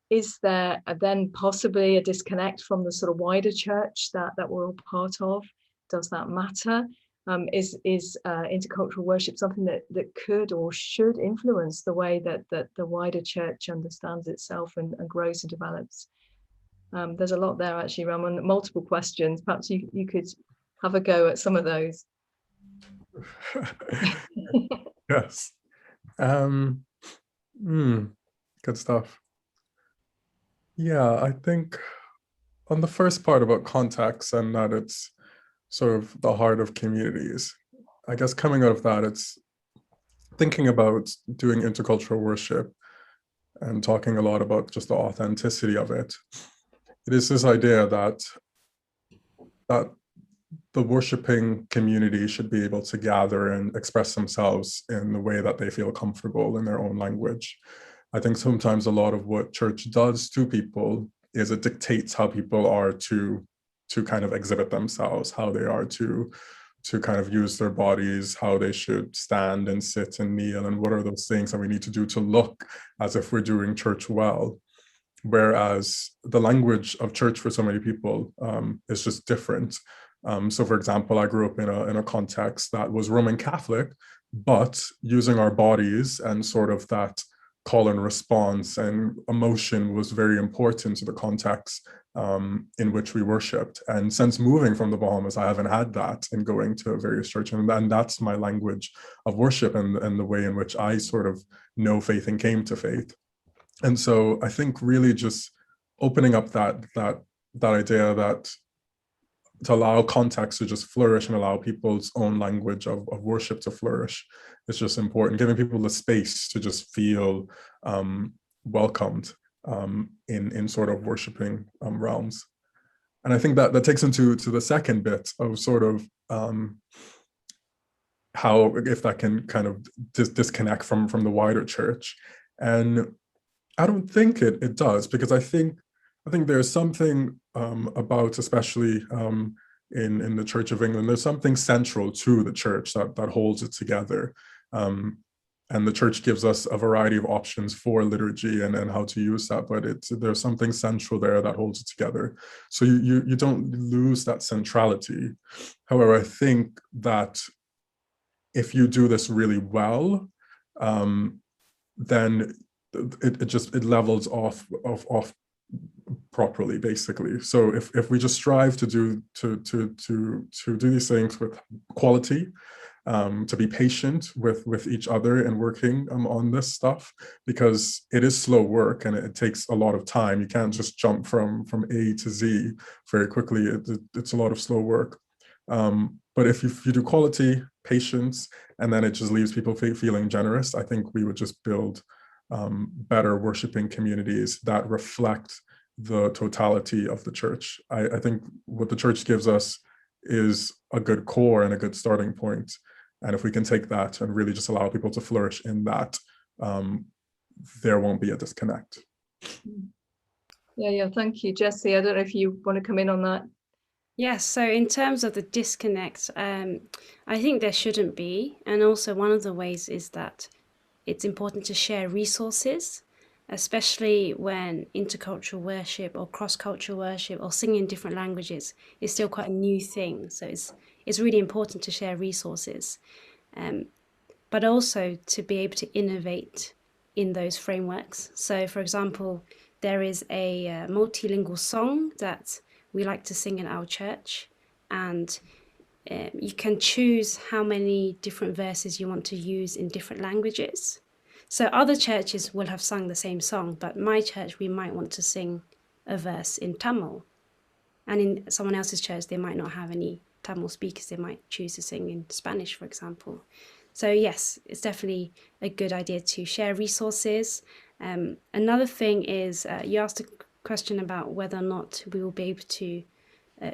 is there then possibly a disconnect from the sort of wider church that we're all part of? Does that matter? Is intercultural worship something that could or should influence the way that the wider church understands itself and grows and develops? There's a lot there actually, Rámond, multiple questions. Perhaps you could have a go at some of those. Yes. Good stuff. Yeah, I think on the first part about context and that it's sort of the heart of communities, I guess coming out of that, it's thinking about doing intercultural worship and talking a lot about just the authenticity of it. It is this idea that the worshiping community should be able to gather and express themselves in the way that they feel comfortable in their own language. I think sometimes a lot of what church does to people is it dictates how people are to kind of exhibit themselves, how they are to kind of use their bodies, how they should stand and sit and kneel, and what are those things that we need to do to look as if we're doing church well. Whereas the language of church for so many people is just different. So for example, I grew up in a context that was Roman Catholic, but using our bodies and sort of that call and response and emotion was very important to the context in which we worshipped. And since moving from the Bahamas, I haven't had that in going to various churches. And that's my language of worship and the way in which I sort of know faith and came to faith. And so I think really just opening up that idea that to allow context to just flourish and allow people's own language of worship to flourish is just important, giving people the space to just feel welcomed in sort of worshiping realms. And I think that takes into the second bit of sort of how, if that can kind of disconnect from the wider church. And I don't think it does, because I think there's something about, especially in the Church of England, there's something central to the church that holds it together. And the church gives us a variety of options for liturgy and how to use that, but there's something central there that holds it together. So you don't lose that centrality. However, I think that if you do this really well, then it levels off properly, basically. So if we just strive to do these things with quality, to be patient with each other and working on this stuff, because it is slow work and it takes a lot of time. You can't just jump from A to Z very quickly. It's a lot of slow work. But if you do quality, patience, and then it just leaves people feeling generous, I think we would just build better worshiping communities that reflect the totality of the church. I think what the church gives us is a good core and a good starting point. And if we can take that and really just allow people to flourish in that, there won't be a disconnect. Yeah, thank you, Jessie. I don't know if you want to come in on that. Yes, so in terms of the disconnect, I think there shouldn't be. And also one of the ways is that it's important to share resources, especially when intercultural worship or cross-cultural worship or singing in different languages is still quite a new thing. So it's really important to share resources, but also to be able to innovate in those frameworks. So for example, there is a multilingual song that we like to sing in our church, and you can choose how many different verses you want to use in different languages. So other churches will have sung the same song, but my church, we might want to sing a verse in Tamil. And in someone else's church, they might not have any Tamil speakers. They might choose to sing in Spanish, for example. So yes, it's definitely a good idea to share resources. Another thing is, you asked a question about whether or not we will be able to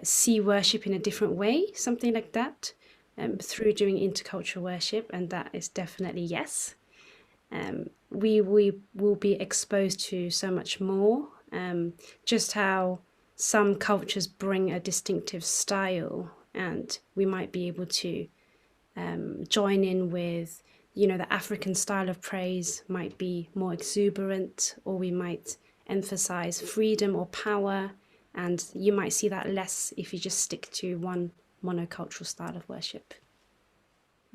see worship in a different way, something like that, through doing intercultural worship, and that is definitely yes. We will be exposed to so much more, just how some cultures bring a distinctive style, and we might be able to join in with, the African style of praise might be more exuberant, or we might emphasize freedom or power, and you might see that less if you just stick to one monocultural style of worship.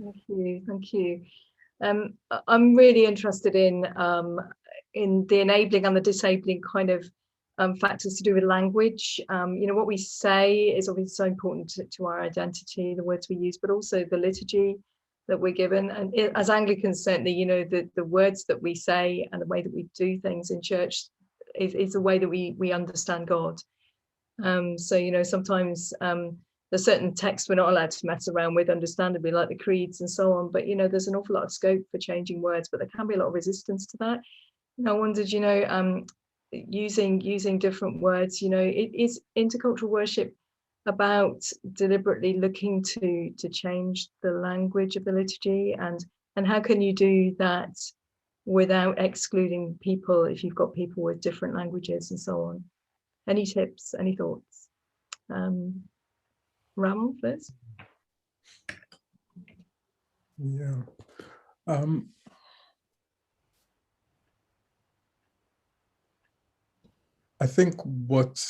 Thank you. I'm really interested in the enabling and the disabling kind of factors to do with language. What we say is obviously so important to our identity, the words we use, but also the liturgy that we're given. And as Anglicans, certainly, the words that we say and the way that we do things in church is the way that we understand God. So, you know, sometimes there's certain texts we're not allowed to mess around with, understandably, like the creeds and so on. But, you know, there's an awful lot of scope for changing words, but there can be a lot of resistance to that. And I wondered, you know, using different words, you know, it is intercultural worship about deliberately looking to change the language of the liturgy, and how can you do that without excluding people if you've got people with different languages and so on? Any tips, any thoughts? Rámond first. Yeah. I think what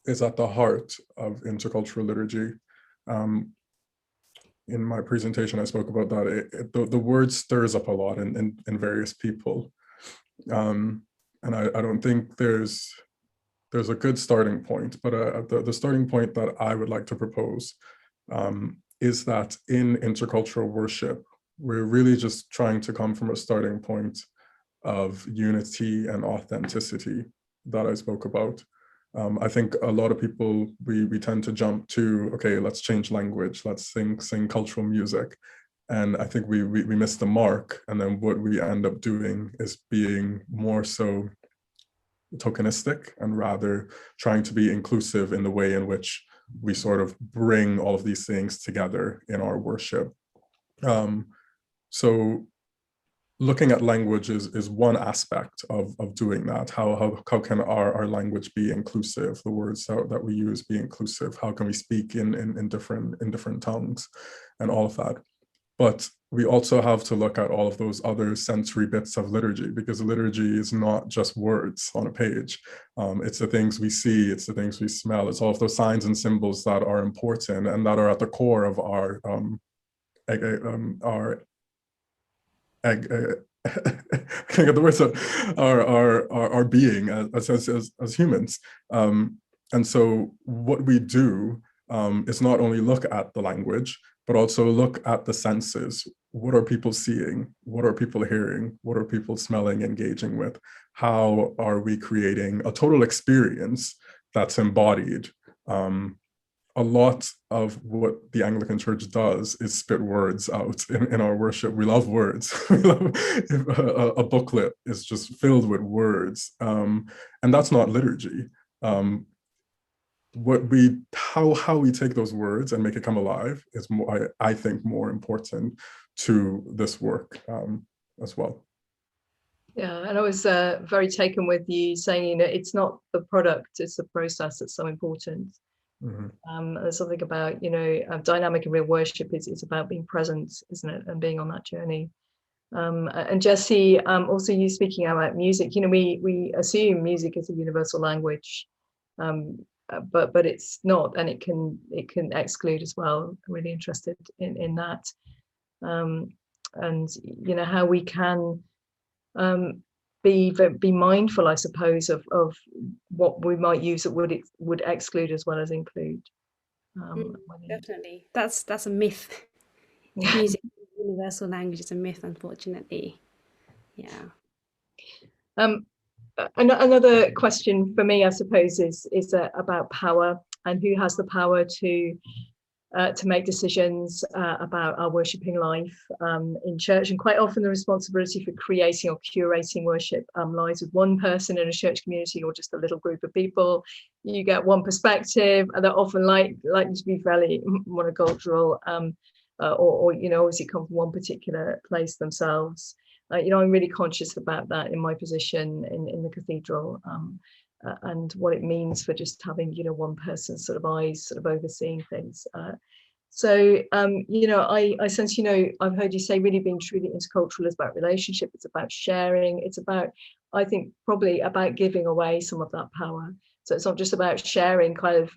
is at the heart of intercultural liturgy, in my presentation, I spoke about that. The word stirs up a lot in various people. And I don't think there's a good starting point, but the starting point that I would like to propose is that in intercultural worship, we're really just trying to come from a starting point of unity and authenticity that I spoke about. I think a lot of people, we tend to jump to, okay, let's change language, let's sing cultural music. And I think we miss the mark. And then what we end up doing is being more so tokenistic and rather trying to be inclusive in the way in which we sort of bring all of these things together in our worship. So looking at language is one aspect of doing that. How can our language be inclusive? The words that we use be inclusive. How can we speak in different tongues and all of that? But we also have to look at all of those other sensory bits of liturgy, because liturgy is not just words on a page. It's the things we see, it's the things we smell, it's all of those signs and symbols that are important and that are at the core of our I can't get the words out, our being as humans. And so what we do is not only look at the language, but also look at the senses. What are people seeing? What are people hearing? What are people smelling, engaging with? How are we creating a total experience that's embodied? A lot of what the Anglican Church does is spit words out in our worship. We love words. We love, a booklet is just filled with words. And that's not liturgy. How we take those words and make it come alive is more, I think, more important to this work as well. Yeah, and I was very taken with you saying, you know, it's not the product, it's the process that's so important. Mm-hmm. There's something about, you know, dynamic and real worship is about being present, isn't it, and being on that journey. And Jessie, also you speaking about music, you know, we assume music is a universal language, but it's not, and it can exclude as well. I'm really interested in that, and you know, how we can be mindful, I suppose, of what we might use that would exclude as well as include. Definitely, that's a myth. Music, universal language, is a myth, unfortunately. Yeah. Another question for me, I suppose, is about power and who has the power to make decisions about our worshipping life in church. And quite often the responsibility for creating or curating worship lies with one person in a church community or just a little group of people. You get one perspective, and they're often like to be fairly monocultural, or you know, obviously come from one particular place themselves. You know, I'm really conscious about that in my position in the cathedral, and what it means for just having, you know, one person's sort of eyes sort of overseeing things. So, you know, I sense, you know, I've heard you say really being truly intercultural is about relationship. It's about sharing. It's about, I think, probably about giving away some of that power. So it's not just about sharing kind of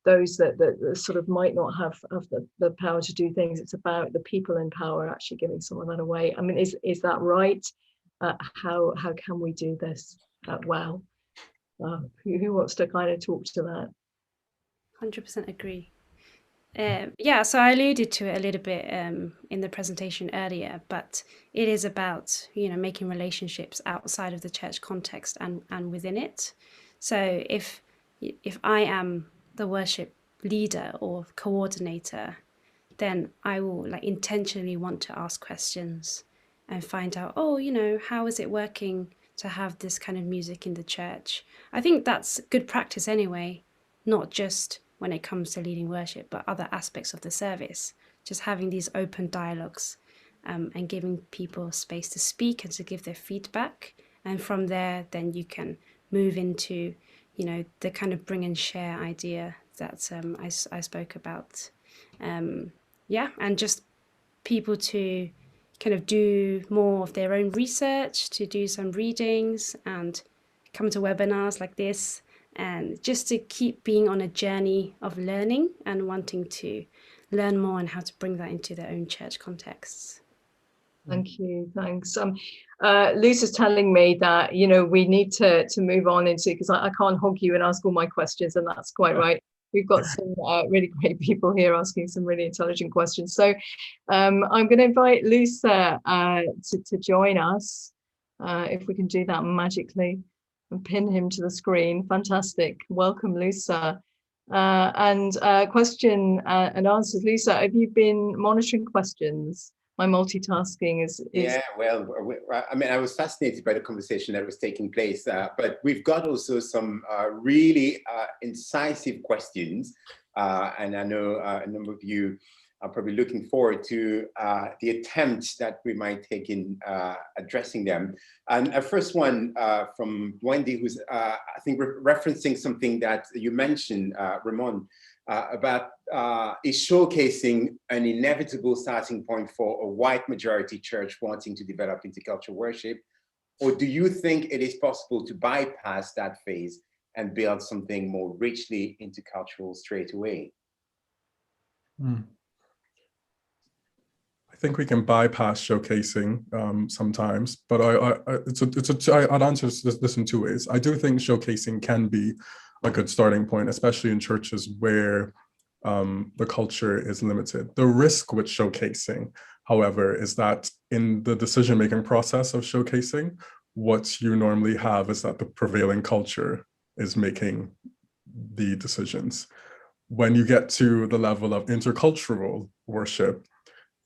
those that sort of might not have the power to do things. It's about the people in power actually giving some of that away. I mean, is that right? How can we do this well? Who wants to kind of talk to that? 100% agree. Yeah, so I alluded to it a little bit in the presentation earlier, but it is about, you know, making relationships outside of the church context and within it. So if if I am the worship leader or coordinator, then I will like intentionally want to ask questions and find out, oh, you know, how is it working to have this kind of music in the church? I think that's good practice anyway, not just when it comes to leading worship, but other aspects of the service, just having these open dialogues and giving people space to speak and to give their feedback. And from there, then you can move into, you know, the kind of bring and share idea that I spoke about. Yeah, and just people to kind of do more of their own research, to do some readings and come to webinars like this, and just to keep being on a journey of learning and wanting to learn more and how to bring that into their own church contexts. Thank you. Thanks. Lisa's telling me that, you know, we need to move on into, because I can't hog you and ask all my questions, and that's quite right. We've got some really great people here asking some really intelligent questions. So I'm going to invite Lisa to join us, if we can do that magically and pin him to the screen. Fantastic. Welcome, Lisa. And question and answers. Lisa, have you been monitoring questions? My multitasking is yeah, well, I mean, I was fascinated by the conversation that was taking place, but we've got also some really incisive questions, and I know a number of you are probably looking forward to the attempt that we might take in addressing them. And a first one from Wendy, who's I think referencing something that you mentioned, Rámond, about is showcasing an inevitable starting point for a white majority church wanting to develop intercultural worship? Or do you think it is possible to bypass that phase and build something more richly intercultural straight away? I think we can bypass showcasing sometimes, but I'd answer this in two ways. I do think showcasing can be a good starting point, especially in churches where the culture is limited. The risk with showcasing, however, is that in the decision-making process of showcasing, what you normally have is that the prevailing culture is making the decisions. When you get to the level of intercultural worship,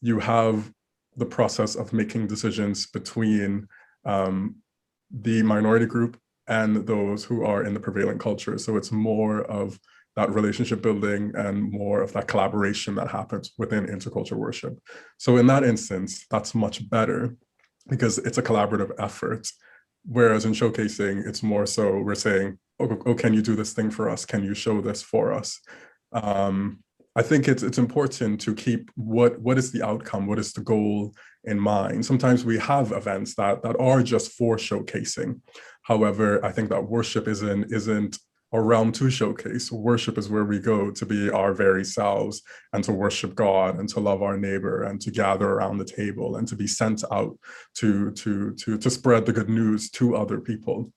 you have the process of making decisions between the minority group and those who are in the prevailing culture. So it's more of that relationship building and more of that collaboration that happens within intercultural worship. So in that instance, that's much better because it's a collaborative effort. Whereas in showcasing, it's more so we're saying, oh, can you do this thing for us? Can you show this for us? I think it's important to keep what is the outcome, what is the goal in mind. Sometimes we have events that are just for showcasing. However, I think that worship isn't a realm to showcase. Worship is where we go to be our very selves and to worship God and to love our neighbor and to gather around the table and to be sent out to spread the good news to other people.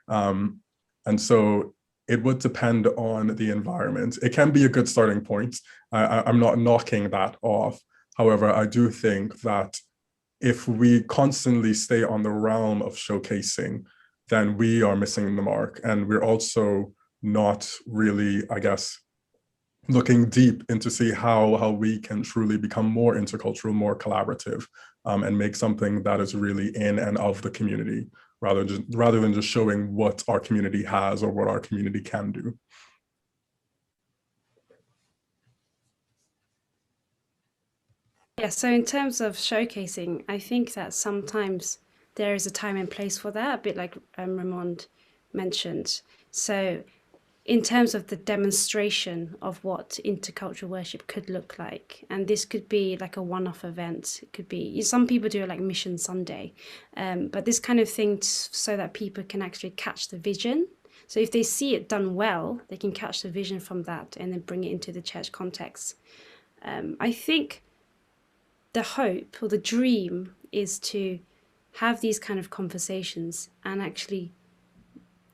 And so it would depend on the environment. It can be a good starting point. I'm not knocking that off. However, I do think that if we constantly stay on the realm of showcasing, then we are missing the mark. And we're also not really, I guess, looking deep into see how we can truly become more intercultural, more collaborative, and make something that is really in and of the community, rather than just showing what our community has or what our community can do. Yeah, so in terms of showcasing, I think that sometimes there is a time and place for that, a bit like Rámond mentioned. So in terms of the demonstration of what intercultural worship could look like, and this could be like a one-off event. It could be, some people do it like Mission Sunday, but this kind of thing so that people can actually catch the vision. So if they see it done well, they can catch the vision from that and then bring it into the church context. I think the hope or the dream is to have these kind of conversations and actually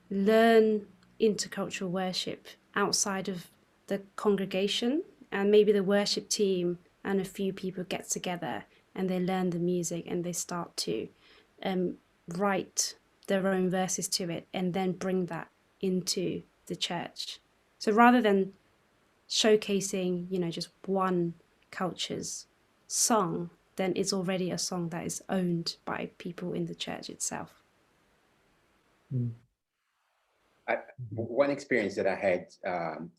learn intercultural worship outside of the congregation, and maybe the worship team and a few people get together and they learn the music and they start to write their own verses to it and then bring that into the church. So rather than showcasing, just one culture's song, then it's already a song that is owned by people in the church itself. One experience that I had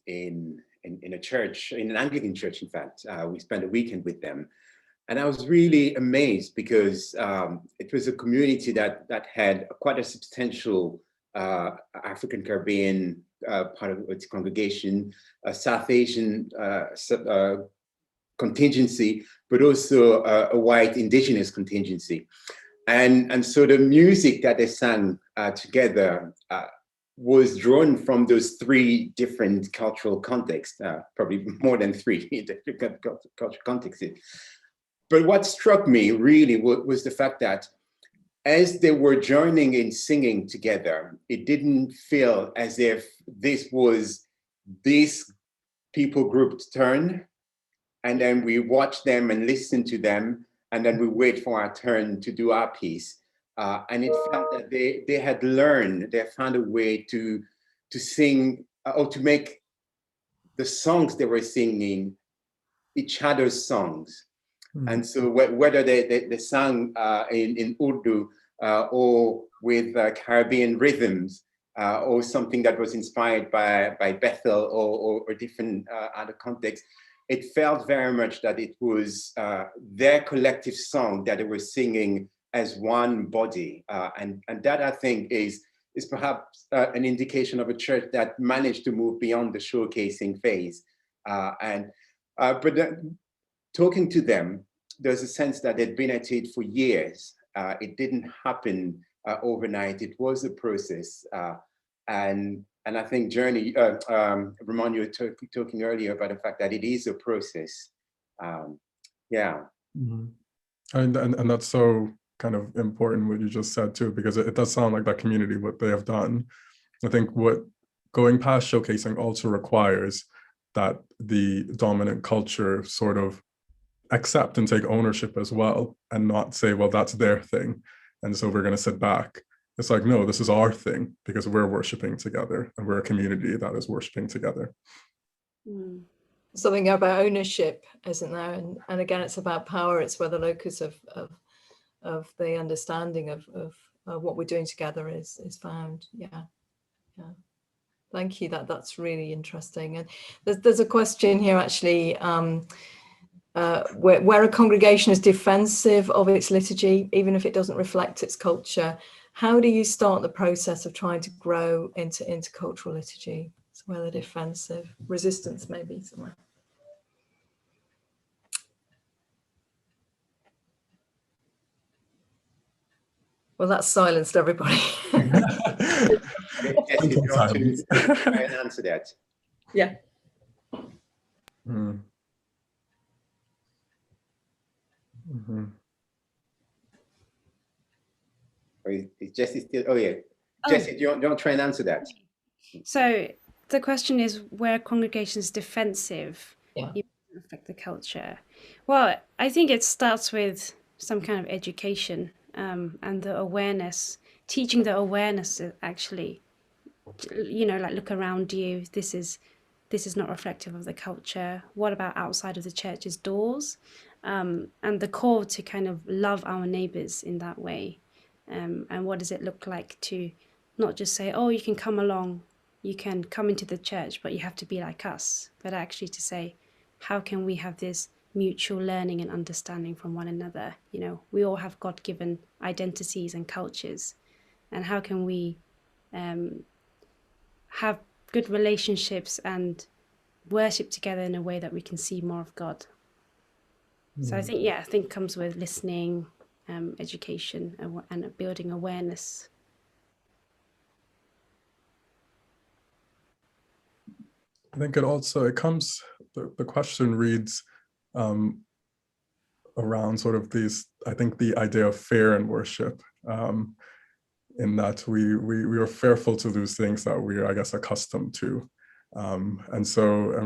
in a church, in an Anglican church, in fact, we spent a weekend with them. And I was really amazed because it was a community that had quite a substantial African Caribbean part of its congregation, a South Asian contingency, but also a white indigenous contingency. And so the music that they sang together was drawn from those three different cultural contexts, probably more than three cultural contexts. But what struck me really was the fact that as they were joining in singing together, it didn't feel as if this was this people group's turn, and then we watch them and listen to them, and then we wait for our turn to do our piece. And it felt that they had learned, they found a way to sing, or to make the songs they were singing each other's songs. And so whether they sang in Urdu or with Caribbean rhythms, or something that was inspired by Bethel or different other contexts, it felt very much that it was their collective song that they were singing as one body. And that, I think, is perhaps an indication of a church that managed to move beyond the showcasing phase. But talking to them, there's a sense that they'd been at it for years. It didn't happen overnight. It was a process. And I think Rámond, you were talking earlier about the fact that it is a process. Yeah. Mm-hmm. And that's so kind of important what you just said too, because it does sound like that community, what they have done. I think what going past showcasing also requires that the dominant culture sort of accept and take ownership as well, and not say, well, that's their thing, and so we're going to sit back. It's like, no, this is our thing, because we're worshiping together, and we're a community that is worshiping together. Something about ownership, isn't there? And again, it's about power. It's where the locus of the understanding of what we're doing together is found. Yeah. Thank you. That's really interesting. And there's a question here actually. Where a congregation is defensive of its liturgy, even if it doesn't reflect its culture, how do you start the process of trying to grow into intercultural liturgy? So where they're defensive, resistance maybe somewhere. Well, that's silenced everybody. Yes, you want to try and answer that. Yeah. Mm-hmm. Or is Jessie still? Oh yeah, Jessie, do you want to try and answer that? So the question is, where congregations defensive, Yeah, you affect the culture. Well, I think it starts with some kind of education and the awareness, teaching the awareness actually. Like, look around you. This is not reflective of the culture. What about outside of the church's doors? And the call to kind of love our neighbors in that way. And what does it look like to not just say, oh, you can come along, you can come into the church, but you have to be like us, but actually to say, how can we have this mutual learning and understanding from one another? We all have God-given identities and cultures, and how can we have good relationships and worship together in a way that we can see more of God? So I think it comes with listening, education, and building awareness. I think the question reads around sort of the idea of fear in worship, in that we are fearful to lose things that we are, I guess, accustomed to. And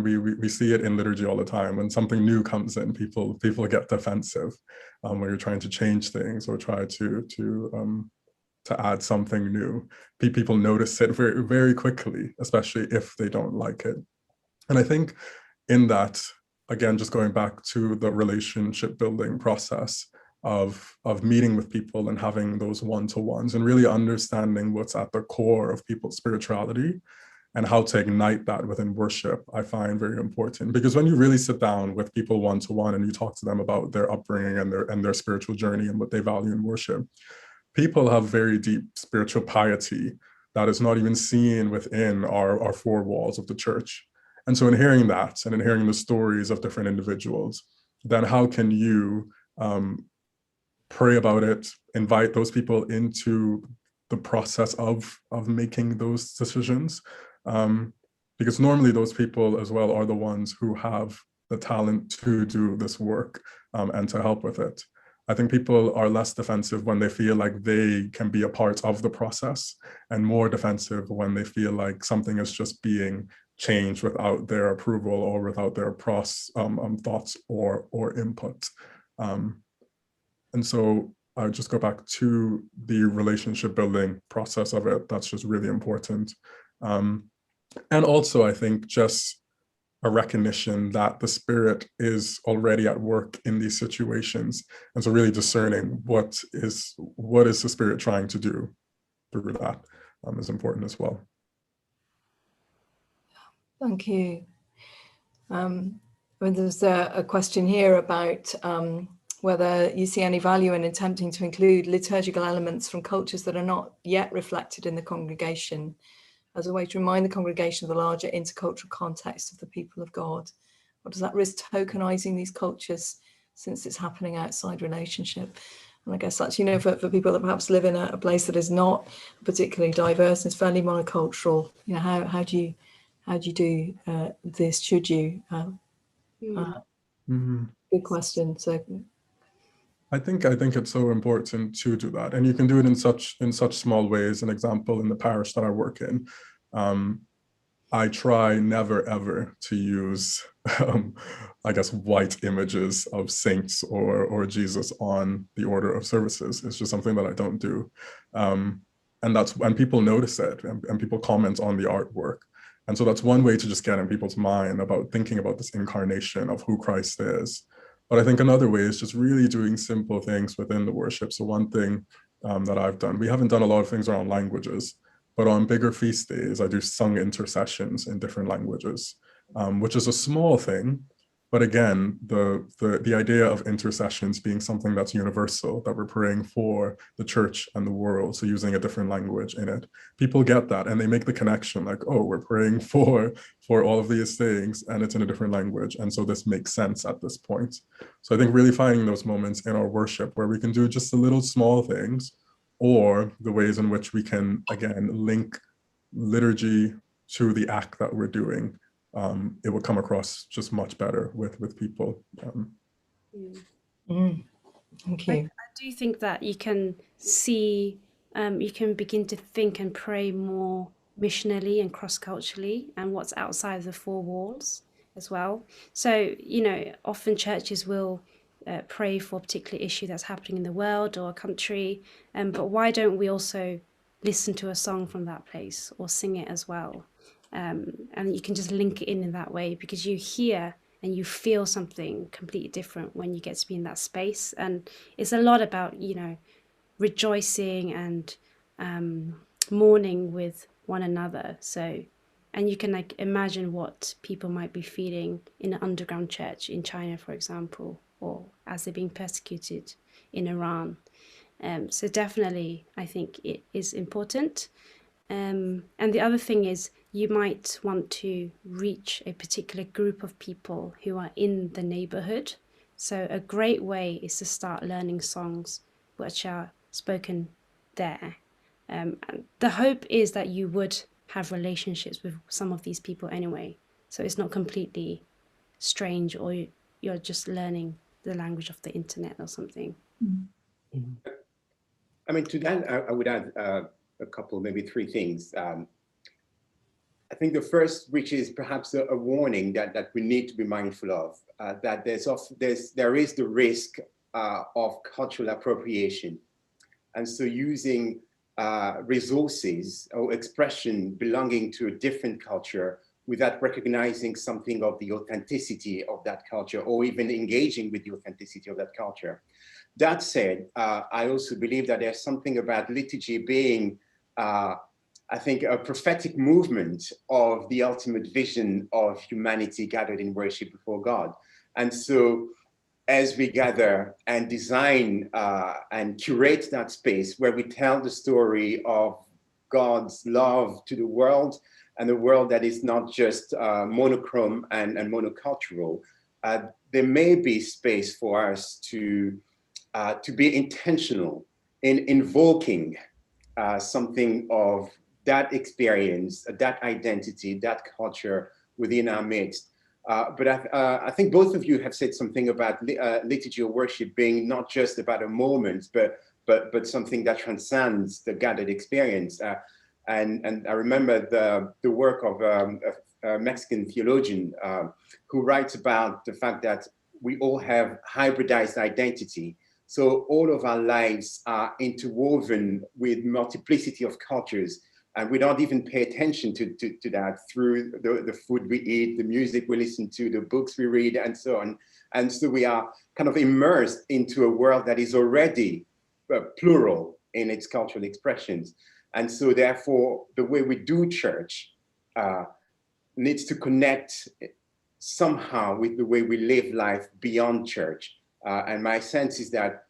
we see it in liturgy all the time. When something new comes in, people get defensive when you're trying to change things or try to to add something new. People notice it very, very quickly, especially if they don't like it. And I think in that, again, just going back to the relationship building process of meeting with people and having those one-to-ones and really understanding what's at the core of people's spirituality and how to ignite that within worship, I find very important. Because when you really sit down with people one-to-one and you talk to them about their upbringing and their spiritual journey and what they value in worship, people have very deep spiritual piety that is not even seen within our four walls of the church. And so in hearing that and in hearing the stories of different individuals, then how can you pray about it, invite those people into the process of making those decisions? Because normally those people as well are the ones who have the talent to do this work and to help with it. I think people are less defensive when they feel like they can be a part of the process, and more defensive when they feel like something is just being changed without their approval or without their thoughts or input. And so I just go back to the relationship building process of it. That's just really important. And also, I think just a recognition that the Spirit is already at work in these situations. And so really discerning what is the Spirit trying to do through that is important as well. Thank you. There's a question here about whether you see any value in attempting to include liturgical elements from cultures that are not yet reflected in the congregation as a way to remind the congregation of the larger intercultural context of the people of God. Or does that risk tokenizing these cultures since it's happening outside relationship? And I guess that's, for people that perhaps live in a place that is not particularly diverse, it's fairly monocultural, how do you do this? Should you? Good question. So I think it's so important to do that, and you can do it in such small ways. An example, in the parish that I work in, I try never ever to use, I guess, white images of saints or Jesus on the order of services. It's just something that I don't do, and people notice it, and people comment on the artwork. And so that's one way to just get in people's mind about thinking about this incarnation of who Christ is. But I think another way is just really doing simple things within the worship. So one thing that I've done, we haven't done a lot of things around languages, but on bigger feast days, I do sung intercessions in different languages, which is a small thing. But again, the idea of intercessions being something that's universal, that we're praying for the church and the world, so using a different language in it, people get that and they make the connection like, oh, we're praying for all of these things and it's in a different language. And so this makes sense at this point. So I think really finding those moments in our worship where we can do just the little small things, or the ways in which we can, again, link liturgy to the act that we're doing. It will come across just much better with people. Thank you. I do think that you can see, you can begin to think and pray more missionally and cross-culturally and what's outside the four walls as well. So, often churches will pray for a particular issue that's happening in the world or a country, but why don't we also listen to a song from that place or sing it as well? And you can just link it in that way, because you hear and you feel something completely different when you get to be in that space. And it's a lot about, rejoicing and mourning with one another. So, and you can imagine what people might be feeling in an underground church in China, for example, or as they're being persecuted in Iran. So definitely, I think it is important. And the other thing is, you might want to reach a particular group of people who are in the neighborhood. So a great way is to start learning songs which are spoken there. And the hope is that you would have relationships with some of these people anyway. So it's not completely strange, or you're just learning the language of the internet or something. I mean, to that, I would add a couple, maybe three things. I think the first, which is perhaps a warning that we need to be mindful of, that there is the risk of cultural appropriation. And so using resources or expression belonging to a different culture without recognizing something of the authenticity of that culture, or even engaging with the authenticity of that culture. That said, I also believe that there's something about liturgy being, I think, a prophetic movement of the ultimate vision of humanity gathered in worship before God. And so as we gather and design and curate that space where we tell the story of God's love to the world, and a world that is not just monochrome and monocultural, there may be space for us to be intentional in invoking something of that experience, that identity, that culture within our midst. But I think both of you have said something about liturgy or worship being not just about a moment, but something that transcends the gathered experience. And I remember the work of a Mexican theologian who writes about the fact that we all have hybridized identity. So all of our lives are interwoven with multiplicity of cultures, and we don't even pay attention to that through the food we eat, the music we listen to, the books we read, and so on. And so we are kind of immersed into a world that is already plural in its cultural expressions. And so therefore, the way we do church needs to connect somehow with the way we live life beyond church. And my sense is that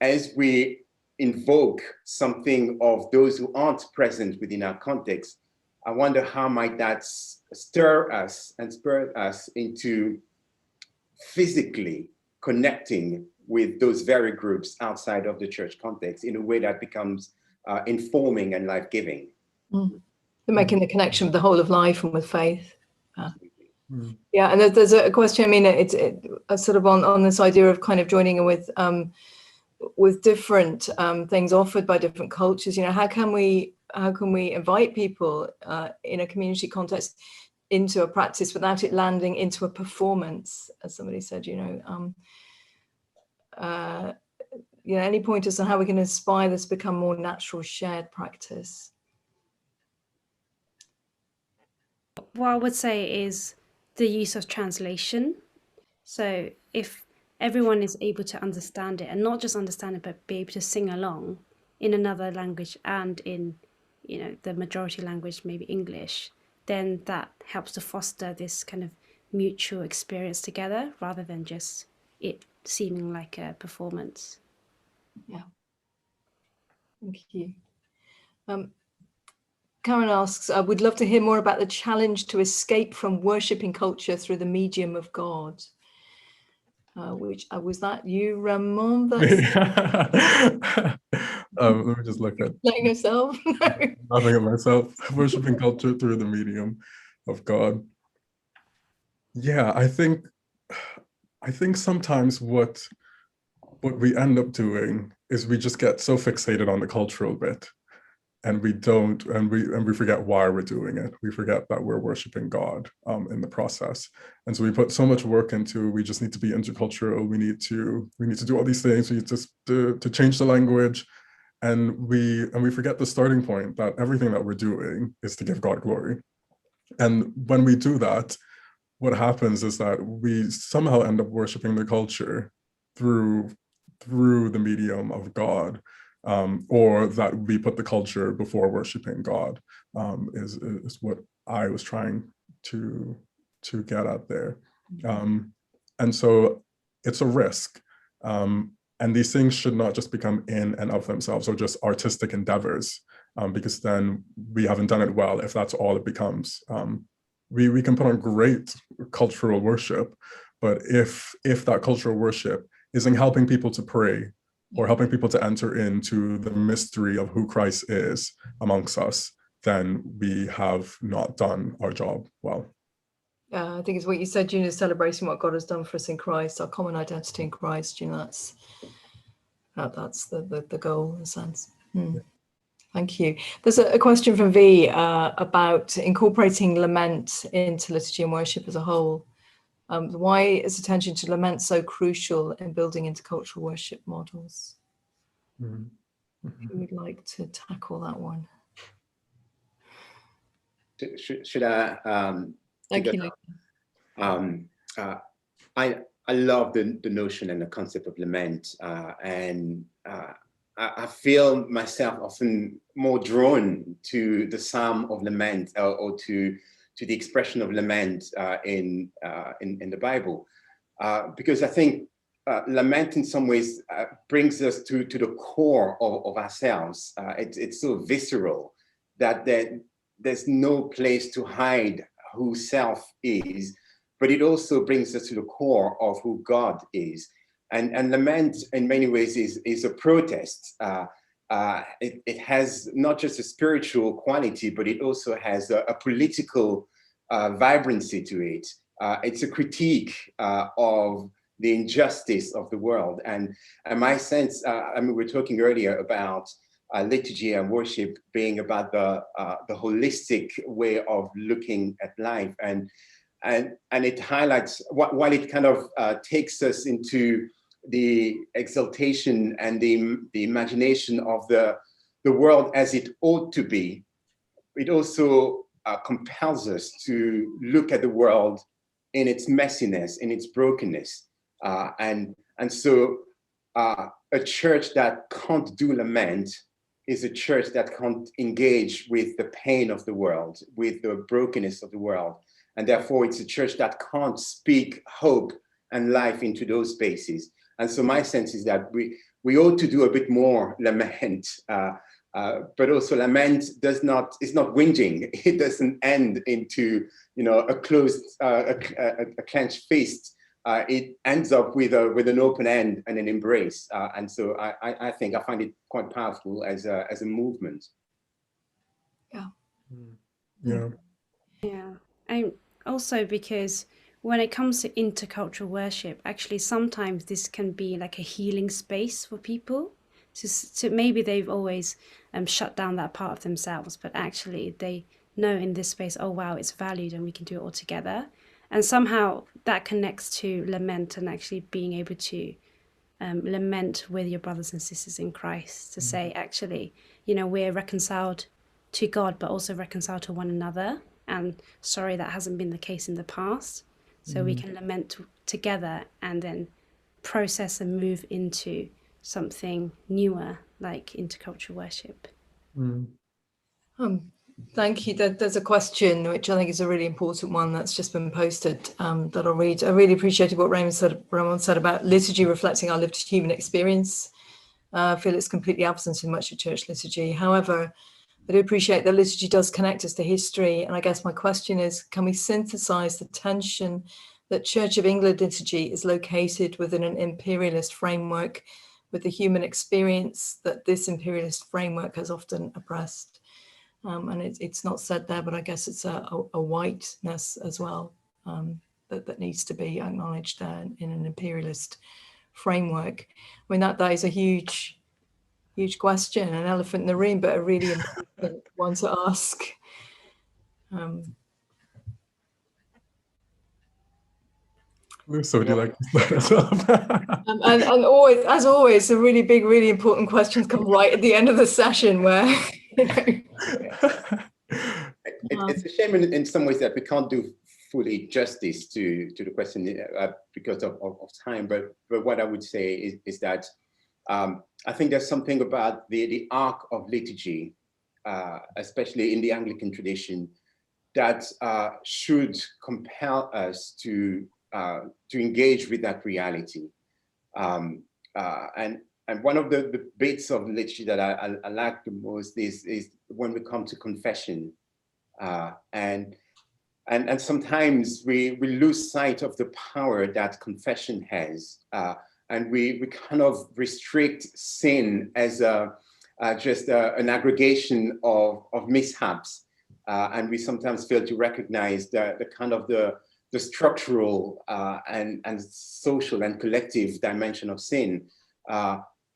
as we invoke something of those who aren't present within our context, I wonder how might that stir us and spur us into physically connecting with those very groups outside of the church context in a way that becomes informing and life-giving. Making the connection with the whole of life and with faith. Yeah, and there's a question, I mean, it's sort of on this idea of kind of joining in with different things offered by different cultures. You know, how can we invite people in a community context into a practice without it landing into a performance, as somebody said, any pointers on how we can inspire this to become more natural shared practice? What I would say is the use of translation. So if everyone is able to understand it, and not just understand it, but be able to sing along in another language and in, the majority language, maybe English, then that helps to foster this kind of mutual experience together rather than just it seeming like a performance. Yeah. Thank you. Karen asks, I would love to hear more about the challenge to escape from worshipping culture through the medium of God. Which was that you, Rámond? Let me just look at letting yourself. Laughing at myself. Worshipping culture through the medium of God. Yeah, I think sometimes what we end up doing is we just get so fixated on the cultural bit, and we forget why we're doing it. We forget that we're worshiping God in the process. And so we put so much work into, we just need to be intercultural. We need to do all these things. We need to change the language. And we forget the starting point, that everything that we're doing is to give God glory. And when we do that, what happens is that we somehow end up worshiping the culture through the medium of God. Or that we put the culture before worshiping God, is what I was trying to get at there. And so it's a risk. And these things should not just become in and of themselves or just artistic endeavors, because then we haven't done it well if that's all it becomes. We can put on great cultural worship, but if that cultural worship isn't helping people to pray, or helping people to enter into the mystery of who Christ is amongst us, then we have not done our job well. Yeah, I think it's what you said, celebrating what God has done for us in Christ, our common identity in Christ. That's the goal in a sense. Yeah. Thank you. There's a question from V about incorporating lament into liturgy and worship as a whole. Why is attention to lament so crucial in building intercultural worship models? Who would like to tackle that one? Should I? Thank you. I love the notion and the concept of lament, and I feel myself often more drawn to the Psalm of Lament, or to the expression of lament in the Bible, because I think lament in some ways brings us to the core of ourselves. It's so visceral that there's no place to hide who self is, but it also brings us to the core of who God is. And lament in many ways is a protest. It has not just a spiritual quality, but it also has a political vibrancy to it. It's a critique of the injustice of the world. And my sense, I mean, we were talking earlier about liturgy and worship being about the holistic way of looking at life. And it highlights, while it kind of takes us into the exaltation and the imagination of the world as it ought to be, it also compels us to look at the world in its messiness, in its brokenness. And so a church that can't do lament is a church that can't engage with the pain of the world, with the brokenness of the world. And therefore, it's a church that can't speak hope and life into those spaces. And so my sense is that we ought to do a bit more lament, but also lament is not whinging. It doesn't end into, a closed, a clenched fist. It ends up with an open end and an embrace. And so I think I find it quite powerful as a movement. Yeah. Yeah. Yeah. And also because when it comes to intercultural worship, actually sometimes this can be like a healing space for people. So maybe they've always shut down that part of themselves, but actually they know in this space, oh wow, it's valued and we can do it all together. And somehow that connects to lament and actually being able to lament with your brothers and sisters in Christ, to say, actually, we're reconciled to God, but also reconciled to one another. And sorry, that hasn't been the case in the past. So we can lament together and then process and move into something newer, like intercultural worship. Thank you. There's a question which I think is a really important one that's just been posted that I'll read. I really appreciated what Rámond said about liturgy reflecting our lived human experience. I feel it's completely absent in much of church liturgy. However, I do appreciate that liturgy does connect us to history. And I guess my question is, can we synthesize the tension that Church of England liturgy is located within an imperialist framework with the human experience that this imperialist framework has often oppressed? And it's not said there, but I guess it's a whiteness as well that needs to be acknowledged there in an imperialist framework. I mean, that is a huge question, an elephant in the room, but a really important one to ask. Lucia, would you like to start as well? And always, as always, the really big, really important questions come right at the end of the session where, It's a shame in some ways that we can't do fully justice to the question because of time. But what I would say is that I think there's something about the arc of liturgy, especially in the Anglican tradition, that should compel us to engage with that reality. And one of the bits of liturgy that I like the most is when we come to confession. And sometimes we lose sight of the power that confession has. And we kind of restrict sin as just an aggregation of mishaps. And we sometimes fail to recognize the kind of the structural and social and collective dimension of sin.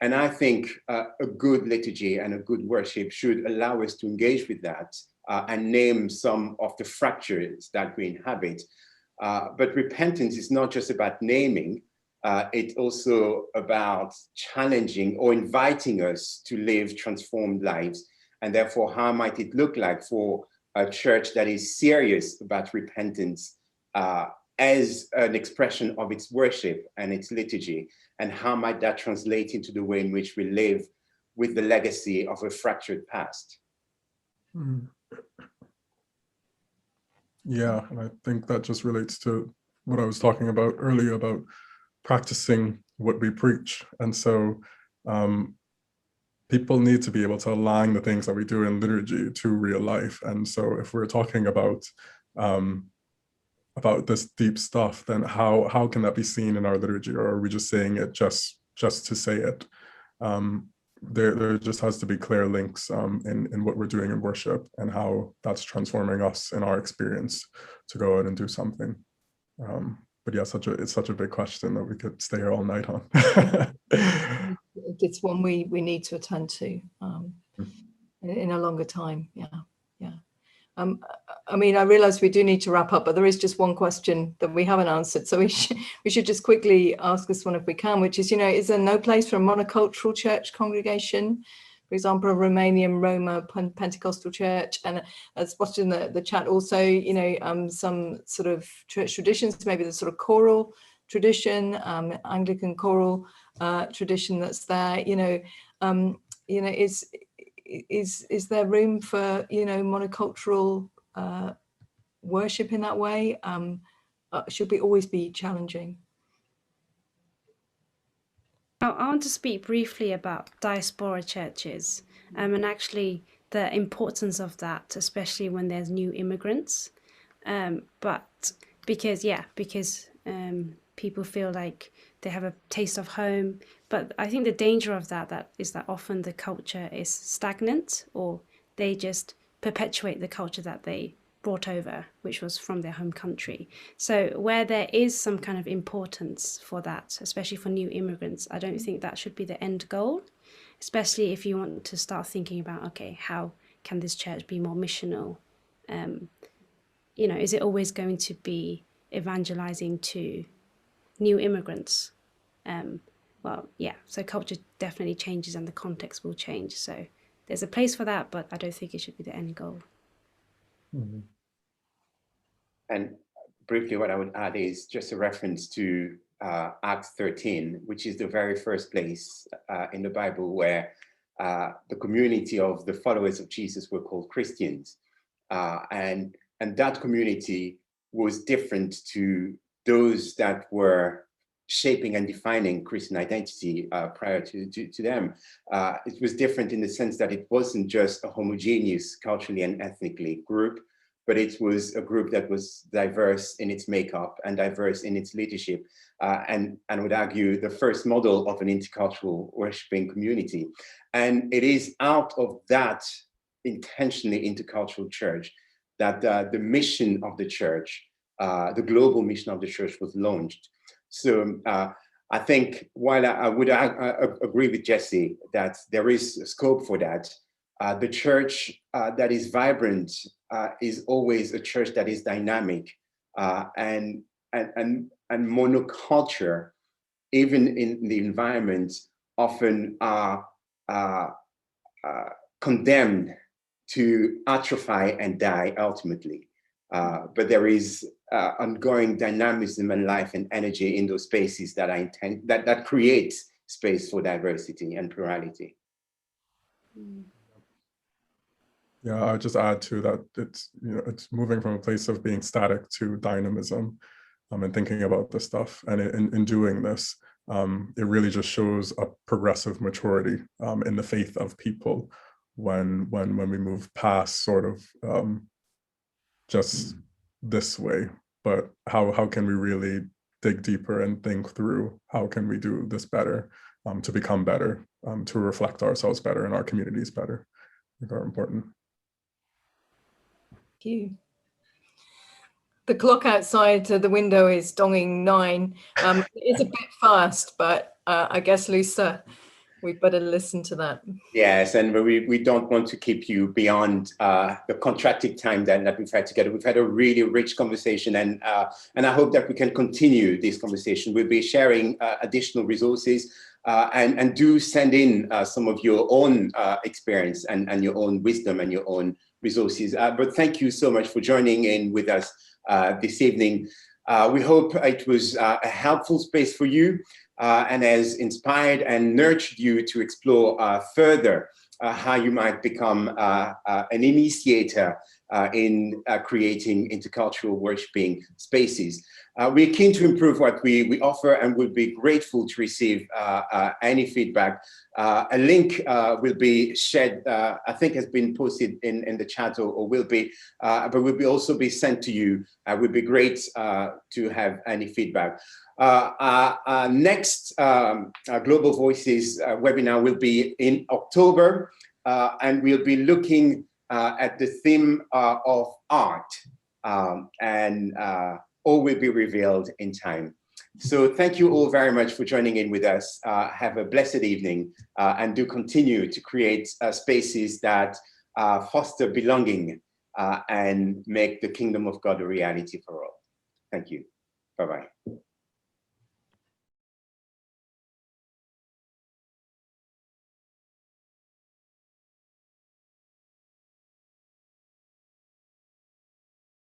And I think a good liturgy and a good worship should allow us to engage with that and name some of the fractures that we inhabit. But repentance is not just about naming, it's also about challenging or inviting us to live transformed lives. And therefore, how might it look like for a church that is serious about repentance as an expression of its worship and its liturgy? And how might that translate into the way in which we live with the legacy of a fractured past? Yeah, and I think that just relates to what I was talking about earlier about practicing what we preach. And so people need to be able to align the things that we do in liturgy to real life. And so if we're talking about this deep stuff, then how can that be seen in our liturgy? Or are we just saying it just to say it? There just has to be clear links in what we're doing in worship and how that's transforming us in our experience to go out and do something. But yeah, it's such a big question that we could stay here all night on. It's one we need to attend to in a longer time. Yeah. I mean, I realize we do need to wrap up, but there is just one question that we haven't answered. So we should just quickly ask this one if we can, which is, is there no place for a monocultural church congregation? For example, a Romanian Roma Pentecostal church, and as spotted in the chat also, some sort of church traditions, maybe the sort of choral tradition, Anglican choral tradition that's there. Is there room for monocultural worship in that way? Should we always be challenging? I want to speak briefly about diaspora churches and actually the importance of that, especially when there's new immigrants. But because people feel like they have a taste of home. But I think the danger of that is that often the culture is stagnant, or they just perpetuate the culture that they brought over, which was from their home country. So where there is some kind of importance for that, especially for new immigrants, I don't think that should be the end goal, especially if you want to start thinking about, okay, how can this church be more missional? Is it always going to be evangelizing to new immigrants? So culture definitely changes and the context will change. So there's a place for that, but I don't think it should be the end goal. Mm-hmm. And briefly, what I would add is just a reference to Acts 13, which is the very first place in the Bible where the community of the followers of Jesus were called Christians. And that community was different to those that were shaping and defining Christian identity prior to them. It was different in the sense that it wasn't just a homogeneous culturally and ethnically group, but it was a group that was diverse in its makeup and diverse in its leadership, and would argue the first model of an intercultural worshiping community. And it is out of that intentionally intercultural church that the mission of the church, the global mission of the church, was launched. So I think while I would agree with Jessie that there is scope for that, the church that is vibrant is always a church that is dynamic, and monoculture, even in the environment, often are condemned to atrophy and die ultimately. But there is ongoing dynamism and life and energy in those spaces that create space for diversity and plurality. Yeah, I just add to that. It's moving from a place of being static to dynamism, and thinking about this stuff. And in doing this, it really just shows a progressive maturity in the faith of people when we move past sort of just this way, but how can we really dig deeper and think through how can we do this better, to become better, to reflect ourselves better and our communities better. I think are important. Thank you. The clock outside the window is donging 9. It's a bit fast, but I guess, Lisa, we'd better listen to that. Yes, and we don't want to keep you beyond the contracted time that we've had together. We've had a really rich conversation, and I hope that we can continue this conversation. We'll be sharing additional resources, and do send in some of your own experience and your own wisdom and your own resources. But thank you so much for joining in with us this evening. We hope it was a helpful space for you, and has inspired and nurtured you to explore further how you might become an initiator in creating intercultural worshiping spaces. We're keen to improve what we offer, and would be grateful to receive any feedback. A link will be shared, I think has been posted in the chat, or will be, but will also be sent to you. It would be great to have any feedback. Our next Global Voices webinar will be in October, and we'll be looking at the theme of art, and all will be revealed in time. So thank you all very much for joining in with us. Have a blessed evening, and do continue to create spaces that foster belonging and make the kingdom of God a reality for all. Thank you. Bye-bye.